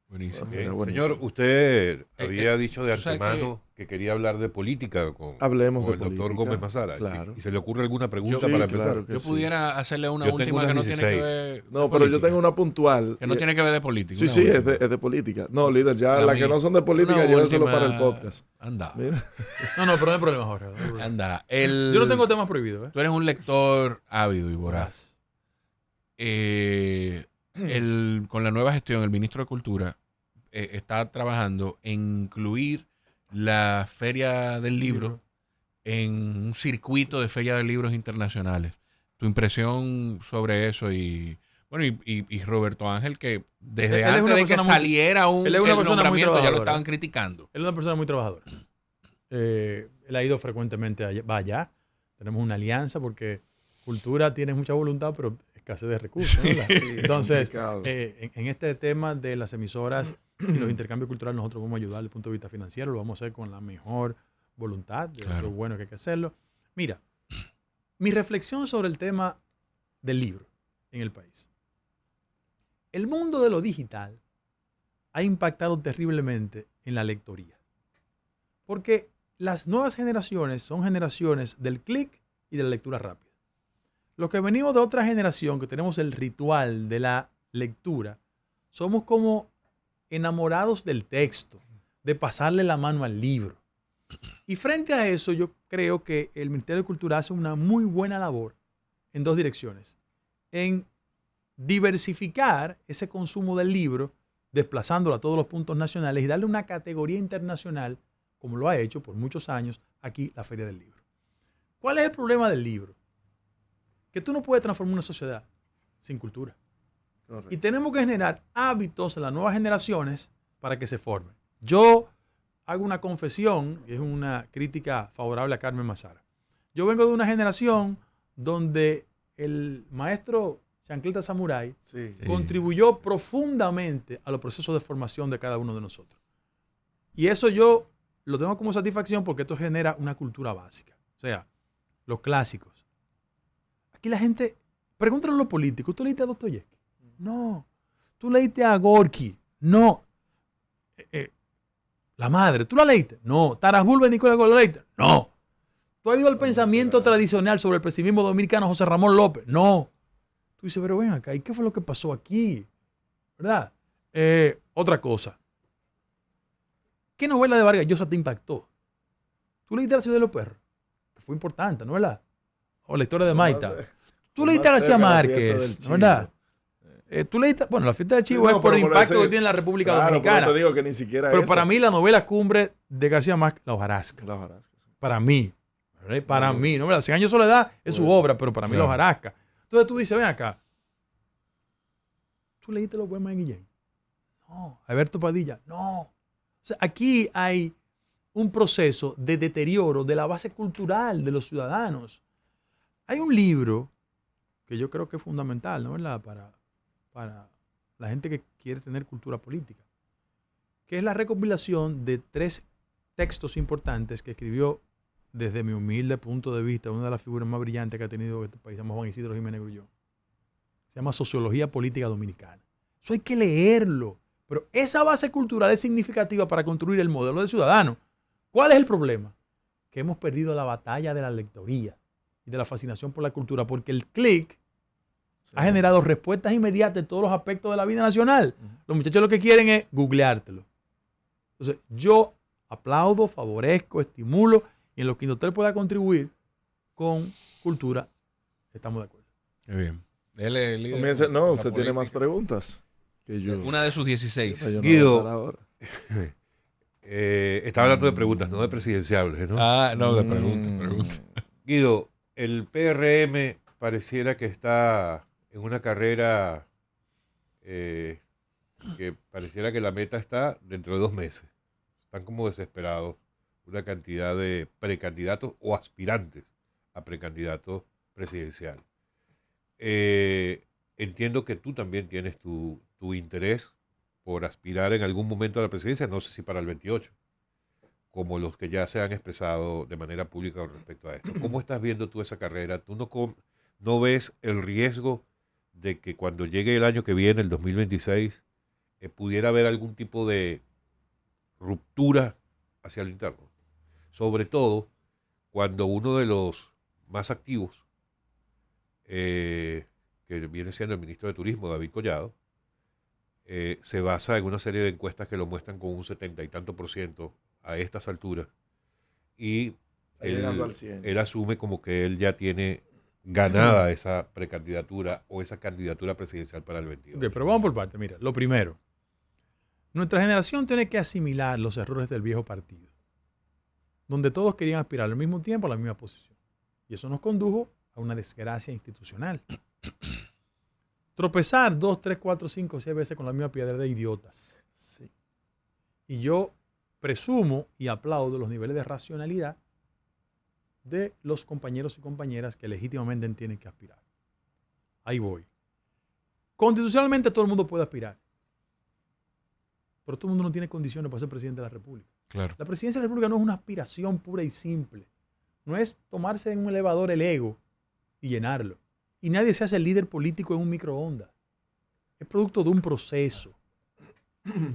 Buenísimo. Bien. Señor, usted había dicho de antemano que quería hablar de política con Hablemos el de doctor política, Gómez Mazara. claro. ¿Y se le ocurre alguna pregunta Sí, para empezar? claro que Yo sí. pudiera hacerle una Yo tengo última que no unas tiene que 16. ver. No, de pero yo política. tengo una puntual. Que no tiene que ver de política. Sí, una sí, última. es de política. No, líder, ya La las que mía. no son de política, Una llévenselo última- para el podcast. Anda. Mira. No, pero no hay problema, Jorge. No hay problema. Anda. Yo no tengo temas prohibidos. Tú eres un lector ávido y voraz. Con la nueva gestión, el ministro de Cultura está trabajando en incluir la Feria del Libro en un circuito de Feria de Libros internacionales. Tu impresión sobre eso y Roberto Ángel, que desde Él es antes una de que persona muy- saliera él es una el persona muy nombramiento ya lo trabajadora. estaban criticando. Él es una persona muy trabajadora. Él ha ido frecuentemente allá, va allá. Tenemos una alianza porque Cultura tiene mucha voluntad, pero escasez de recursos. ¿Verdad? Entonces, complicado. en este tema de las emisoras y los intercambios culturales, nosotros vamos a ayudar desde el punto de vista financiero. Lo vamos a hacer con la mejor voluntad. Claro. Eso es bueno que hay que hacerlo. Mira, mi reflexión sobre el tema del libro en el país. El mundo de lo digital ha impactado terriblemente en la lectoría. Porque las nuevas generaciones son generaciones del clic y de la lectura rápida. Los que venimos de otra generación, que tenemos el ritual de la lectura, somos como enamorados del texto, de pasarle la mano al libro. Y frente a eso, yo creo que el Ministerio de Cultura hace una muy buena labor en dos direcciones. En diversificar ese consumo del libro, desplazándolo a todos los puntos nacionales y darle una categoría internacional, como lo ha hecho por muchos años aquí la Feria del Libro. ¿Cuál es el problema del libro? Que tú no puedes transformar una sociedad sin cultura. Correcto. Y tenemos que generar hábitos en las nuevas generaciones para que se formen. Yo hago una confesión, y es una crítica favorable a Carmen Mazara. Yo vengo de una generación donde el maestro Chancleta Samurai Sí. contribuyó profundamente a los procesos de formación de cada uno de nosotros. Y eso yo lo tengo como satisfacción porque esto genera una cultura básica. O sea, los clásicos. Aquí la gente, pregúntale a los políticos, ¿tú leíste a Dostoyevsky? No. ¿Tú leíste a Gorky? No. La madre, ¿tú la leíste? No. Taras Bulba y Nicolás Gómez, ¿la leíste? No. ¿Tú has ido al pensamiento tradicional sobre el pesimismo dominicano José Ramón López? No. Tú dices, pero ven acá, ¿y qué fue lo que pasó aquí? ¿Verdad? Otra cosa. ¿Qué novela de Vargas Llosa te impactó? ¿Tú leíste La ciudad de los perros? Que fue importante, ¿no verdad? O La historia de Maita. ¿Tú leíste a García Márquez? ¿No verdad? Tú leíste, bueno, La fiesta del chivo es por el impacto que tiene en la República Dominicana. Pero te digo que ni siquiera Pero esa. para mí la novela cumbre de García Márquez, La hojarasca. La hojarasca. Para mí. ¿Verdad? Para mí, ¿no? 100 años de soledad es su obra, pero para mí La hojarasca. Entonces tú dices, ven acá. ¿Tú leíste los poemas de Guillén? No. Alberto Padilla. No. O sea, aquí hay un proceso de deterioro de la base cultural de los ciudadanos. Hay un libro que yo creo que es fundamental, ¿no? ¿Verdad? Para la gente que quiere tener cultura política, que es la recopilación de 3 textos importantes que escribió, desde mi humilde punto de vista, una de las figuras más brillantes que ha tenido este país, se llama Juan Isidro Jiménez Grullón. Se llama Sociología Política Dominicana. Eso hay que leerlo. Pero esa base cultural es significativa para construir el modelo de ciudadano. ¿Cuál es el problema? Que hemos perdido la batalla de la lectoría y de la fascinación por la cultura, porque el clic ha generado respuestas inmediatas en todos los aspectos de la vida nacional. Los muchachos lo que quieren es googleártelo. Entonces, yo aplaudo, favorezco, estimulo, y en lo que Indotel pueda contribuir con cultura, estamos de acuerdo. Muy bien. Dele, líder, Comience, no, usted tiene más preguntas que yo. Una de sus 16. Guido, estaba hablando de preguntas, no de presidenciables, ¿no? Ah, no, de preguntas. Guido, el PRM pareciera que está en una carrera que pareciera que la meta está dentro de 2 meses. Están como desesperados una cantidad de precandidatos o aspirantes a precandidato presidencial. Entiendo que tú también tienes tu interés por aspirar en algún momento a la presidencia, no sé si para el 28, como los que ya se han expresado de manera pública con respecto a esto. ¿Cómo estás viendo tú esa carrera? ¿Tú no ves el riesgo de que cuando llegue el año que viene, el 2026, pudiera haber algún tipo de ruptura hacia el interno? Sobre todo cuando uno de los más activos, que viene siendo el ministro de Turismo, David Collado, se basa en una serie de encuestas que lo muestran con un 70 y tanto % a estas alturas, y él asume como que él ya tiene ganada esa precandidatura o esa candidatura presidencial para el 22. Okay, pero vamos por parte. Mira, lo primero, nuestra generación tiene que asimilar los errores del viejo partido, donde todos querían aspirar al mismo tiempo a la misma posición, y eso nos condujo a una desgracia institucional. Tropezar 2, 3, 4, 5, 6 veces con la misma piedra de idiotas. Sí. Y yo presumo y aplaudo los niveles de racionalidad de los compañeros y compañeras que legítimamente tienen que aspirar. Ahí voy. Constitucionalmente todo el mundo puede aspirar, pero todo el mundo no tiene condiciones para ser presidente de la República. Claro. La presidencia de la República no es una aspiración pura y simple. No es tomarse en un elevador el ego y llenarlo. Y nadie se hace el líder político en un microondas. Es producto de un proceso.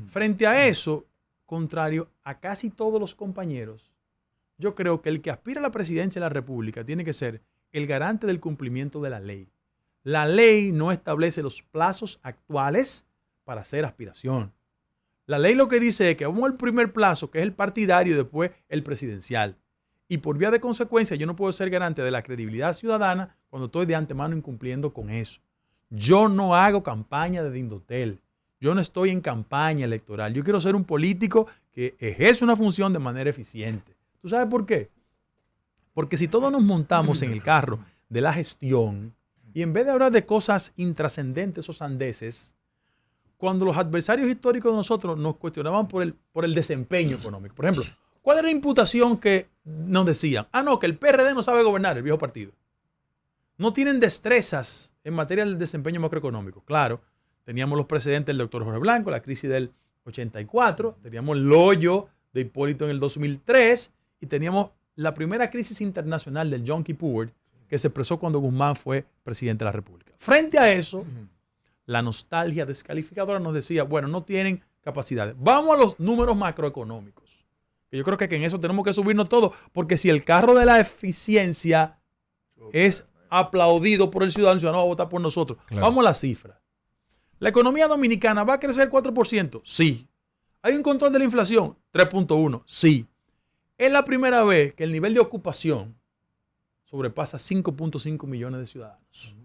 Frente a eso, contrario a casi todos los compañeros, yo creo que el que aspira a la presidencia de la República tiene que ser el garante del cumplimiento de la ley. La ley no establece los plazos actuales para hacer aspiración. La ley lo que dice es que vamos al primer plazo, que es el partidario, y después el presidencial. Y por vía de consecuencia, yo no puedo ser garante de la credibilidad ciudadana cuando estoy de antemano incumpliendo con eso. Yo no hago campaña de Indotel. Yo no estoy en campaña electoral. Yo quiero ser un político que ejerce una función de manera eficiente. ¿Tú sabes por qué? Porque si todos nos montamos en el carro de la gestión y en vez de hablar de cosas intrascendentes o sandeces, cuando los adversarios históricos de nosotros nos cuestionaban por el desempeño económico, por ejemplo, ¿cuál era la imputación que nos decían? Ah, no, que el PRD no sabe gobernar, el viejo partido. No tienen destrezas en materia del desempeño macroeconómico. Claro, teníamos los precedentes del doctor Jorge Blanco, la crisis del 84, teníamos el hoyo de Hipólito en el 2003 y teníamos la primera crisis internacional del Yom Kippur que se expresó cuando Guzmán fue presidente de la República. Frente a eso, la nostalgia descalificadora nos decía, bueno, no tienen capacidades. Vamos a los números macroeconómicos. Yo creo que en eso tenemos que subirnos todos, porque si el carro de la eficiencia es aplaudido por el ciudadano va a votar por nosotros. Claro. Vamos a la cifra. ¿La economía dominicana va a crecer 4%? Sí. ¿Hay un control de la inflación? 3.1%. Sí. Es la primera vez que el nivel de ocupación sobrepasa 5.5 millones de ciudadanos.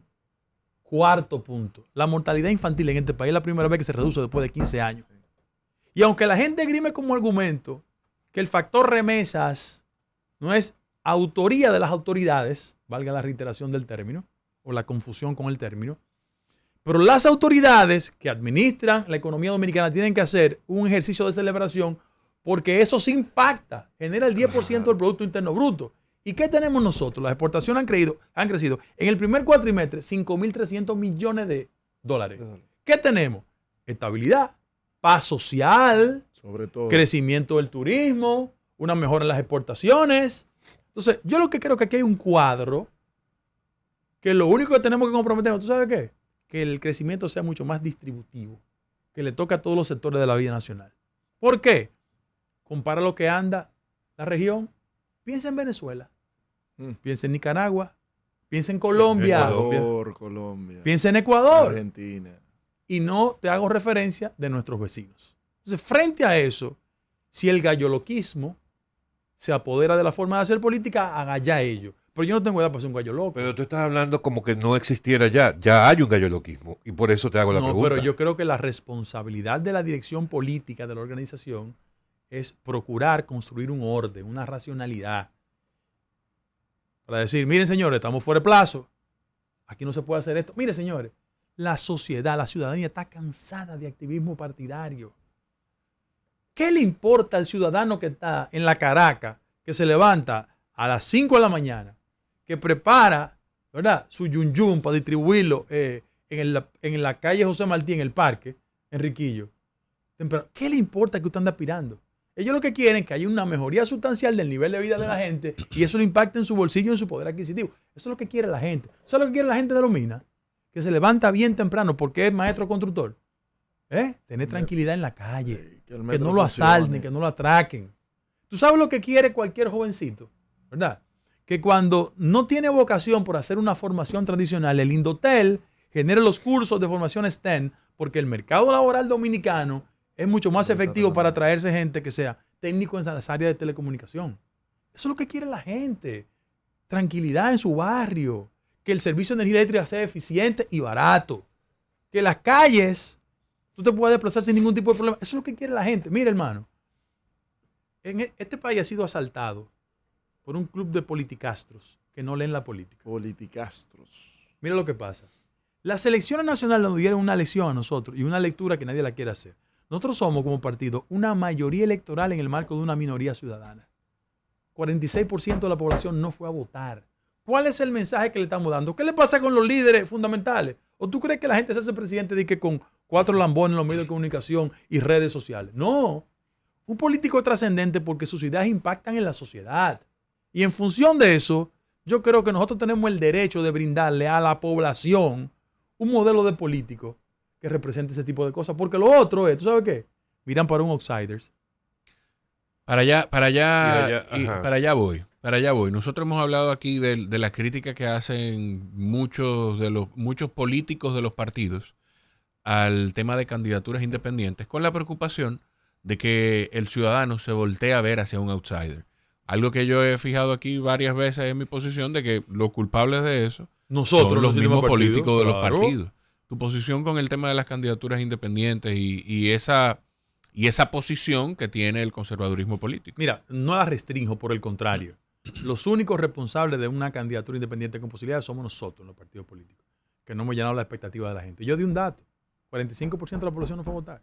Cuarto punto. La mortalidad infantil en este país es la primera vez que se reduce después de 15 años. Y aunque la gente grime como argumento que el factor remesas no es autoría de las autoridades, valga la reiteración del término, o la confusión con el término, pero las autoridades que administran la economía dominicana tienen que hacer un ejercicio de celebración porque eso se impacta, genera el 10% del Producto Interno Bruto. ¿Y qué tenemos nosotros? Las exportaciones han crecido en el primer cuatrimestre 5.300 millones de dólares. ¿Qué tenemos? Estabilidad, paz social, sobre todo, crecimiento del turismo, una mejora en las exportaciones. Entonces, yo lo que creo que aquí hay un cuadro que lo único que tenemos que comprometernos, ¿tú sabes qué? Que el crecimiento sea mucho más distributivo, que le toque a todos los sectores de la vida nacional. ¿Por qué? Compara lo que anda la región, piensa en Venezuela, piensa en Nicaragua, piensa en Colombia, Colombia, piensa en Ecuador, Argentina. Y no te hago referencia de nuestros vecinos. Entonces, frente a eso, si el galloloquismo se apodera de la forma de hacer política, haga ya ello. Pero yo no tengo edad para ser un gallo loco. Pero tú estás hablando como que no existiera ya. Ya hay un galloloquismo. Y por eso te hago la pregunta. No, pero yo creo que la responsabilidad de la dirección política de la organización es procurar construir un orden, una racionalidad. Para decir, miren señores, estamos fuera de plazo. Aquí no se puede hacer esto. Miren señores, la sociedad, la ciudadanía está cansada de activismo partidario. ¿Qué le importa al ciudadano que está en la Caracas, que se levanta a las 5 de la mañana, que prepara, ¿verdad?, su yun para distribuirlo en la calle José Martí, en el parque, Enriquillo? ¿Qué le importa que usted ande aspirando? Ellos lo que quieren es que haya una mejoría sustancial del nivel de vida de la gente y eso le impacte en su bolsillo y en su poder adquisitivo. Eso es lo que quiere la gente. Eso es lo que quiere la gente de los minas, que se levanta bien temprano porque es maestro constructor. Tener tranquilidad en la calle, que no lo asalten, que no lo atraquen. ¿Tú sabes lo que quiere cualquier jovencito? ¿Verdad? Que cuando no tiene vocación por hacer una formación tradicional, el Indotel genere los cursos de formación STEM, porque el mercado laboral dominicano es mucho más efectivo para atraerse gente que sea técnico en las áreas de telecomunicación. Eso es lo que quiere la gente. Tranquilidad en su barrio. Que el servicio de energía eléctrica sea eficiente y barato. Que las calles, tú te puedas desplazar sin ningún tipo de problema. Eso es lo que quiere la gente. Mira, hermano, este país ha sido asaltado por un club de politicastros que no leen la política. Politicastros. Mira lo que pasa. Las elecciones nacionales nos dieron una lección a nosotros y una lectura que nadie la quiere hacer. Nosotros somos, como partido, una mayoría electoral en el marco de una minoría ciudadana. 46% de la población no fue a votar. ¿Cuál es el mensaje que le estamos dando? ¿Qué le pasa con los líderes fundamentales? ¿O tú crees que la gente se hace presidente de que con 4 lambones en los medios de comunicación y redes sociales? No. Un político es trascendente porque sus ideas impactan en la sociedad. Y en función de eso, yo creo que nosotros tenemos el derecho de brindarle a la población un modelo de político que represente ese tipo de cosas. Porque lo otro es, ¿tú sabes qué? Miran para un outsiders. Para allá voy. Nosotros hemos hablado aquí de las críticas que hacen muchos políticos de los partidos al tema de candidaturas independientes, con la preocupación de que el ciudadano se voltee a ver hacia un outsider. Algo que yo he fijado aquí varias veces en mi posición de que los culpables de eso son los mismos políticos de los partidos. Tu posición con el tema de las candidaturas independientes y esa posición que tiene el conservadurismo político. Mira, no la restringo, por el contrario. Los únicos responsables de una candidatura independiente con posibilidades somos nosotros, los partidos políticos, que no hemos llenado la expectativa de la gente. Yo di un dato, 45% de la población no fue a votar.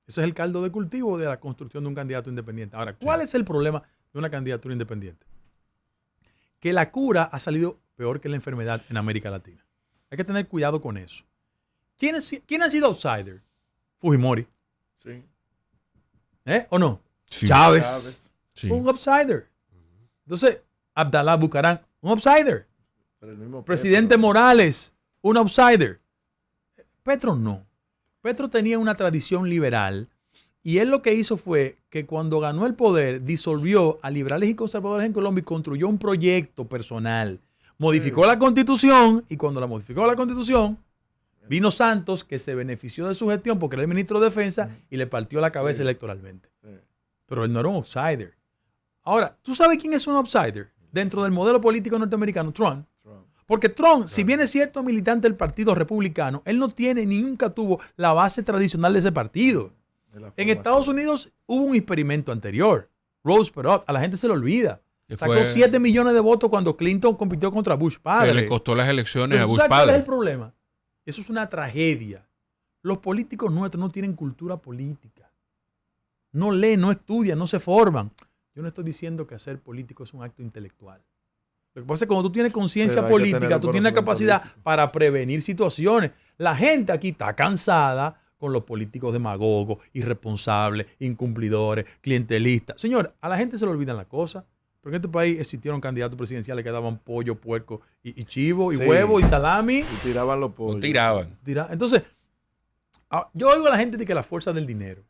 Eso es el caldo de cultivo de la construcción de un candidato independiente. Ahora, ¿cuál es el problema de una candidatura independiente? Que la cura ha salido peor que la enfermedad en América Latina. Hay que tener cuidado con eso. ¿Quién ha sido outsider? Fujimori. Sí. ¿O no? Sí. Chávez. Sí. Un outsider. Entonces, Abdalá Bucaram, un outsider. Pero el mismo Presidente Petro. Morales, un outsider. Petro no. Petro tenía una tradición liberal y él lo que hizo fue que cuando ganó el poder disolvió a liberales y conservadores en Colombia y construyó un proyecto personal. Modificó la Constitución y cuando la modificó la Constitución, vino Santos, que se benefició de su gestión porque era el ministro de Defensa y le partió la cabeza electoralmente. Pero él no era un outsider. Ahora, ¿tú sabes quién es un outsider dentro del modelo político norteamericano? Trump. Porque Trump, si bien es cierto militante del Partido Republicano, él no tiene ni nunca tuvo la base tradicional de ese partido. En Estados Unidos hubo un experimento anterior, Rose Perot, a la gente se le olvida. Sacó 7 millones de votos cuando Clinton compitió contra Bush padre. Que le costó las elecciones a Bush padre. ¿Cuál es padre. el problema? Eso es una tragedia. Los políticos nuestros no tienen cultura política. no leen, no estudian, no se forman. Yo no estoy diciendo que hacer político es un acto intelectual. Lo que pasa es que cuando tú tienes conciencia política, tú tienes la capacidad para prevenir situaciones. La gente aquí está cansada con los políticos demagogos, irresponsables, incumplidores, clientelistas. Señor, a la gente se le olvidan las cosas. Porque en este país existieron candidatos presidenciales que daban pollo, puerco y chivo y huevo y salami. Y tiraban los pollos. Entonces, yo oigo a la gente de que la fuerza del dinero.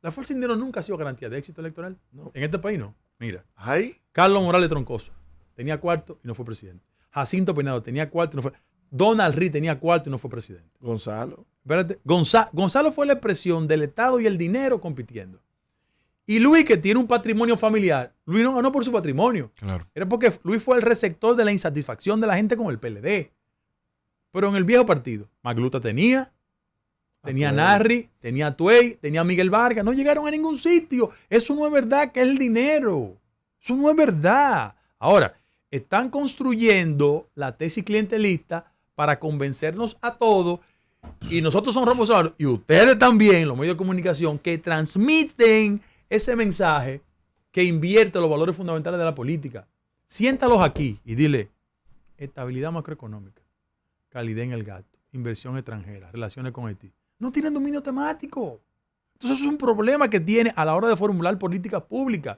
La fuerza del dinero nunca ha sido garantía de éxito electoral. No. En este país no. Mira. ¿Ay? Carlos Morales Troncoso tenía cuarto y no fue presidente. Jacinto Peinado tenía cuarto y no fue. Donald Reed tenía cuarto y no fue presidente. Gonzalo. Espérate. Gonzalo fue la expresión del Estado y el dinero compitiendo. Y Luis, que tiene un patrimonio familiar, Luis no ganó por su patrimonio. Claro. Era porque Luis fue el receptor de la insatisfacción de la gente con el PLD. Pero en el viejo partido, Magluta tenía Narri, tenía Tuey, tenía Miguel Vargas. No llegaron a ningún sitio. Eso no es verdad, que es el dinero. Eso no es verdad. Ahora, están construyendo la tesis clientelista para convencernos a todos. Y nosotros somos responsables, y ustedes también, los medios de comunicación, que transmiten ese mensaje que invierte los valores fundamentales de la política. Siéntalos aquí y dile: estabilidad macroeconómica, calidad en el gasto, inversión extranjera, relaciones con Haití. No tienen dominio temático. Entonces eso es un problema que tiene a la hora de formular políticas públicas.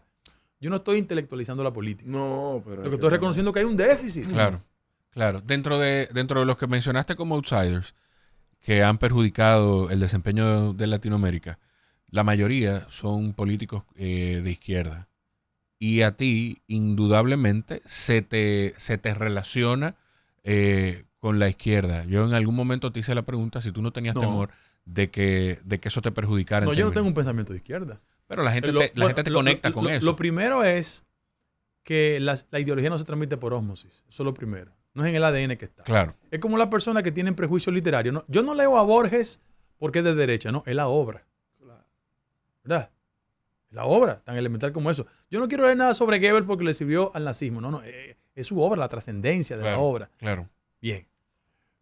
Yo no estoy intelectualizando la política. No, pero lo que estoy reconociendo es que hay un déficit. Claro. Dentro de los que mencionaste como outsiders que han perjudicado el desempeño de Latinoamérica, la mayoría son políticos de izquierda. Y a ti, indudablemente, se te relaciona con la izquierda. Yo en algún momento te hice la pregunta si tú no tenías temor de que eso te perjudicara. No, yo no tengo un pensamiento de izquierda. Pero la gente te conecta con eso. Lo primero es que la ideología no se transmite por ósmosis. Eso es lo primero. No es en el ADN que está. Claro. Es como las personas que tienen prejuicios literarios. No, yo no leo a Borges porque es de derecha, no, es la obra. ¿Verdad? La obra, tan elemental como eso. Yo no quiero leer nada sobre Goebbels porque le sirvió al nazismo. No, es su obra, la trascendencia de la obra. Claro. Bien.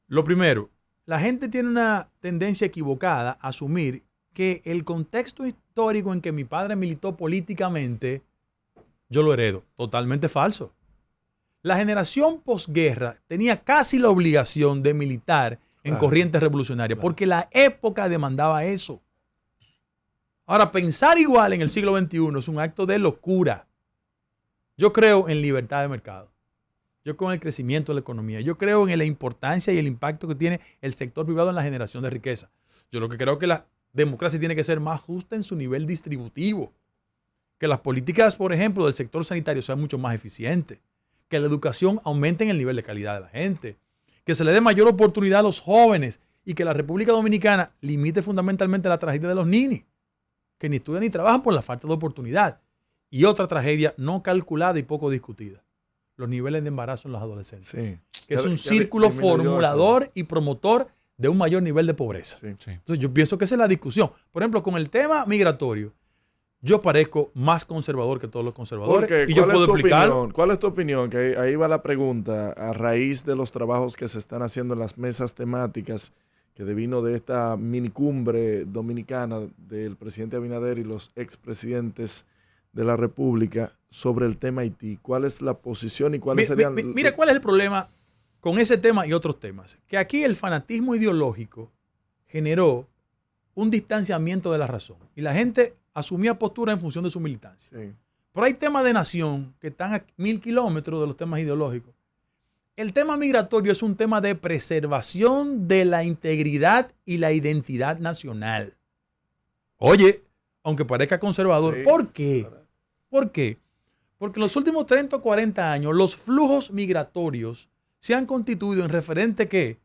Lo primero, la gente tiene una tendencia equivocada a asumir que el contexto histórico en que mi padre militó políticamente, yo lo heredo. Totalmente falso. La generación posguerra tenía casi la obligación de militar en corrientes revolucionarias porque la época demandaba eso. Ahora, pensar igual en el siglo XXI es un acto de locura. Yo creo en libertad de mercado. Yo creo en el crecimiento de la economía. Yo creo en la importancia y el impacto que tiene el sector privado en la generación de riqueza. Yo lo que creo es que la democracia tiene que ser más justa en su nivel distributivo. Que las políticas, por ejemplo, del sector sanitario sean mucho más eficientes. Que la educación aumente en el nivel de calidad de la gente. Que se le dé mayor oportunidad a los jóvenes. Y que la República Dominicana limite fundamentalmente la tragedia de los ninis, que ni estudian ni trabajan por la falta de oportunidad. Y otra tragedia no calculada y poco discutida: los niveles de embarazo en los adolescentes. Sí. Que es un círculo formulador y promotor de un mayor nivel de pobreza. Sí. Entonces yo pienso que esa es la discusión. Por ejemplo, con el tema migratorio, yo parezco más conservador que todos los conservadores. Porque, y yo puedo explicar. ¿Cuál es tu opinión? Que ahí va la pregunta. A raíz de los trabajos que se están haciendo en las mesas temáticas, que devino de esta minicumbre dominicana del presidente Abinader y los expresidentes de la República sobre el tema Haití. ¿Cuál es la posición y cuáles serían...? Mira cuál es el problema con ese tema y otros temas. Que aquí el fanatismo ideológico generó un distanciamiento de la razón. Y la gente asumía postura en función de su militancia. Sí. Pero hay temas de nación que están a 1000 kilómetros de los temas ideológicos. El tema migratorio es un tema de preservación de la integridad y la identidad nacional. Oye, aunque parezca conservador, sí. ¿Por qué? ¿Por qué? Porque en los últimos 30 o 40 años los flujos migratorios se han constituido en referentes que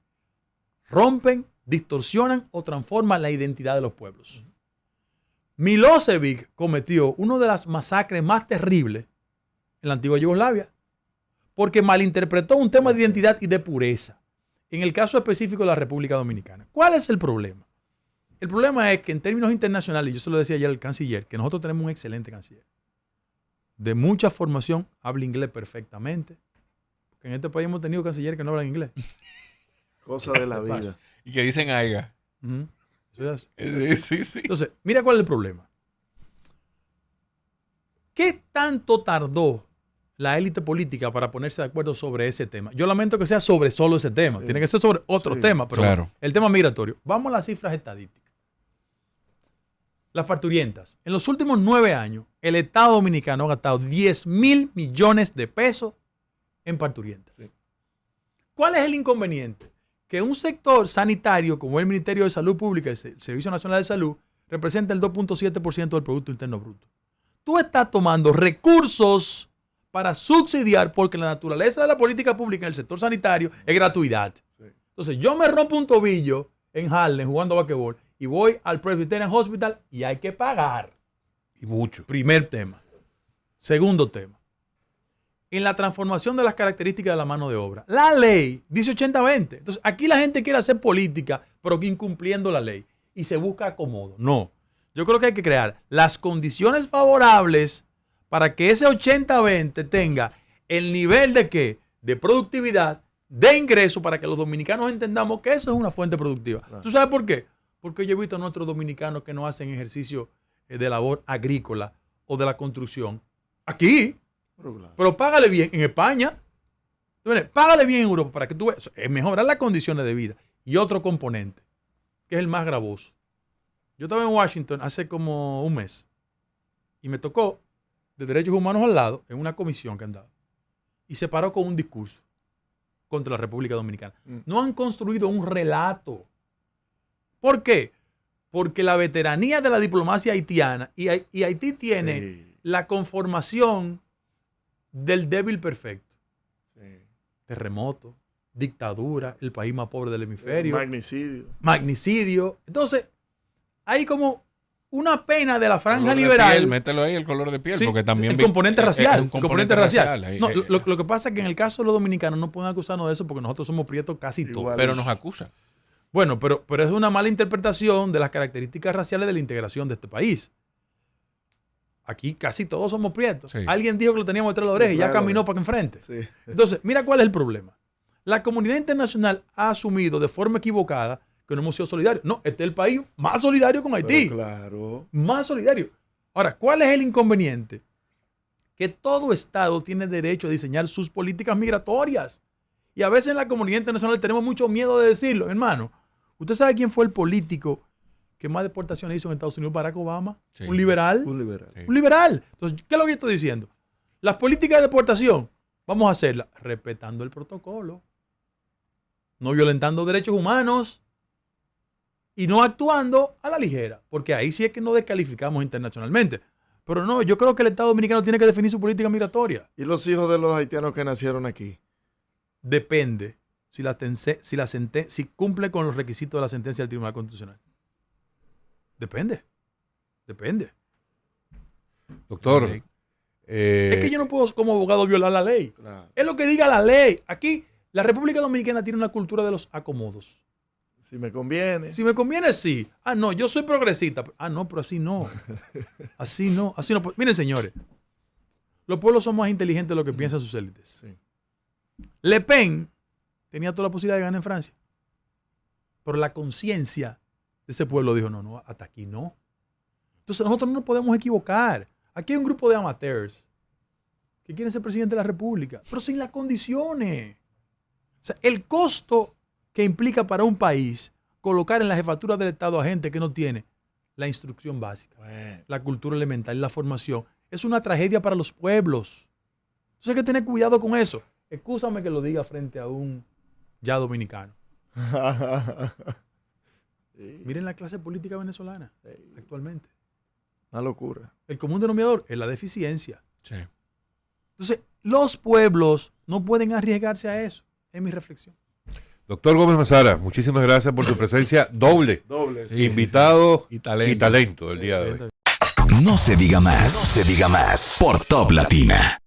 rompen, distorsionan o transforman la identidad de los pueblos. Milosevic cometió una de las masacres más terribles en la antigua Yugoslavia, porque malinterpretó un tema de identidad y de pureza. En el caso específico de la República Dominicana. ¿Cuál es el problema? El problema es que en términos internacionales, yo se lo decía ayer al canciller, que nosotros tenemos un excelente canciller. De mucha formación, habla inglés perfectamente. Porque en este país hemos tenido cancilleres que no hablan inglés. Cosa de la vida. Y que dicen aiga. Uh-huh. Sí. Entonces, mira cuál es el problema. ¿Qué tanto tardó la élite política para ponerse de acuerdo sobre ese tema? Yo lamento que sea sobre solo ese tema. Sí. Tiene que ser sobre otros temas, pero claro, el tema migratorio. Vamos a las cifras estadísticas. Las parturientas. En los últimos 9 años, el Estado Dominicano ha gastado 10,000 millones de pesos en parturientas. Sí. ¿Cuál es el inconveniente? Que un sector sanitario como el Ministerio de Salud Pública y el Servicio Nacional de Salud representa el 2.7% del Producto Interno Bruto. Tú estás tomando recursos para subsidiar, porque la naturaleza de la política pública en el sector sanitario es gratuidad. Sí. Entonces, yo me rompo un tobillo en Harlem jugando basquetbol y voy al Presbyterian Hospital y hay que pagar. Y mucho. Primer tema. Segundo tema. En la transformación de las características de la mano de obra. La ley dice 80-20. Entonces, aquí la gente quiere hacer política, pero incumpliendo la ley. Y se busca acomodo. No. Yo creo que hay que crear las condiciones favorables para que ese 80-20 tenga el nivel de ¿qué? De productividad, de ingreso, para que los dominicanos entendamos que eso es una fuente productiva. Claro. ¿Tú sabes por qué? Porque yo he visto a nuestros dominicanos que no hacen ejercicio de labor agrícola o de la construcción. Aquí. Pero págale bien en España. Págale bien en Europa para que tú veas. Mejorar las condiciones de vida. Y otro componente, que es el más gravoso. Yo estaba en Washington hace como un mes y me tocó de derechos humanos al lado en una comisión que andaba y se paró con un discurso contra la República Dominicana. No han construido un relato. ¿Por qué? Porque la veteranía de la diplomacia haitiana y Haití tiene la conformación del débil perfecto. Terremoto, dictadura, el país más pobre del hemisferio. Magnicidio. Entonces, hay como una pena de la franja liberal. Piel, mételo ahí el color de piel, sí, porque también... El componente racial. Un componente racial. No, lo que pasa es que en el caso de los dominicanos no pueden acusarnos de eso porque nosotros somos prietos casi todos. Pero nos acusan. Bueno, pero es una mala interpretación de las características raciales de la integración de este país. Aquí casi todos somos prietos. Sí. Alguien dijo que lo teníamos detrás de la oreja y ya caminó para que enfrente. Sí. Entonces, mira cuál es el problema. La comunidad internacional ha asumido de forma equivocada que no hemos sido solidarios. No, este es el país más solidario con Haití. Pero claro. Más solidario. Ahora, ¿cuál es el inconveniente? Que todo Estado tiene derecho a diseñar sus políticas migratorias. Y a veces en la comunidad internacional tenemos mucho miedo de decirlo. Hermano, ¿usted sabe quién fue el político que más deportaciones hizo en Estados Unidos? Barack Obama. Sí. ¿Un liberal? Un liberal. Sí. Un liberal. Entonces, ¿qué es lo que estoy diciendo? Las políticas de deportación, vamos a hacerlas respetando el protocolo, no violentando derechos humanos y no actuando a la ligera, porque ahí sí es que nos descalificamos internacionalmente. Pero no, yo creo que el Estado Dominicano tiene que definir su política migratoria. ¿Y los hijos de los haitianos que nacieron aquí? Depende si cumple con los requisitos de la sentencia del Tribunal Constitucional. Depende. Doctor. Es que yo no puedo como abogado violar la ley. Claro. Es lo que diga la ley. Aquí la República Dominicana tiene una cultura de los acomodos. Si me conviene. Si me conviene, sí. Ah, no, yo soy progresista. Ah, no, pero así no. Así no. Miren, señores. Los pueblos son más inteligentes de lo que piensan sus élites. Sí. Le Pen tenía toda la posibilidad de ganar en Francia. Pero la conciencia de ese pueblo dijo, no, hasta aquí no. Entonces nosotros no nos podemos equivocar. Aquí hay un grupo de amateurs que quieren ser presidente de la República, pero sin las condiciones. O sea, el costo que implica para un país colocar en la jefatura del Estado a gente que no tiene la instrucción básica, la cultura elemental, la formación, es una tragedia para los pueblos. Entonces hay que tener cuidado con eso. Excúsame que lo diga frente a un ya dominicano. Sí. Miren la clase política venezolana actualmente. Una locura. El común denominador es la deficiencia. Sí. Entonces, los pueblos no pueden arriesgarse a eso. Es mi reflexión. Doctor Gómez Mazara, muchísimas gracias por tu presencia doble. Sí, invitado y talento del día de hoy. No se diga más. No se diga más. Por Top Latina.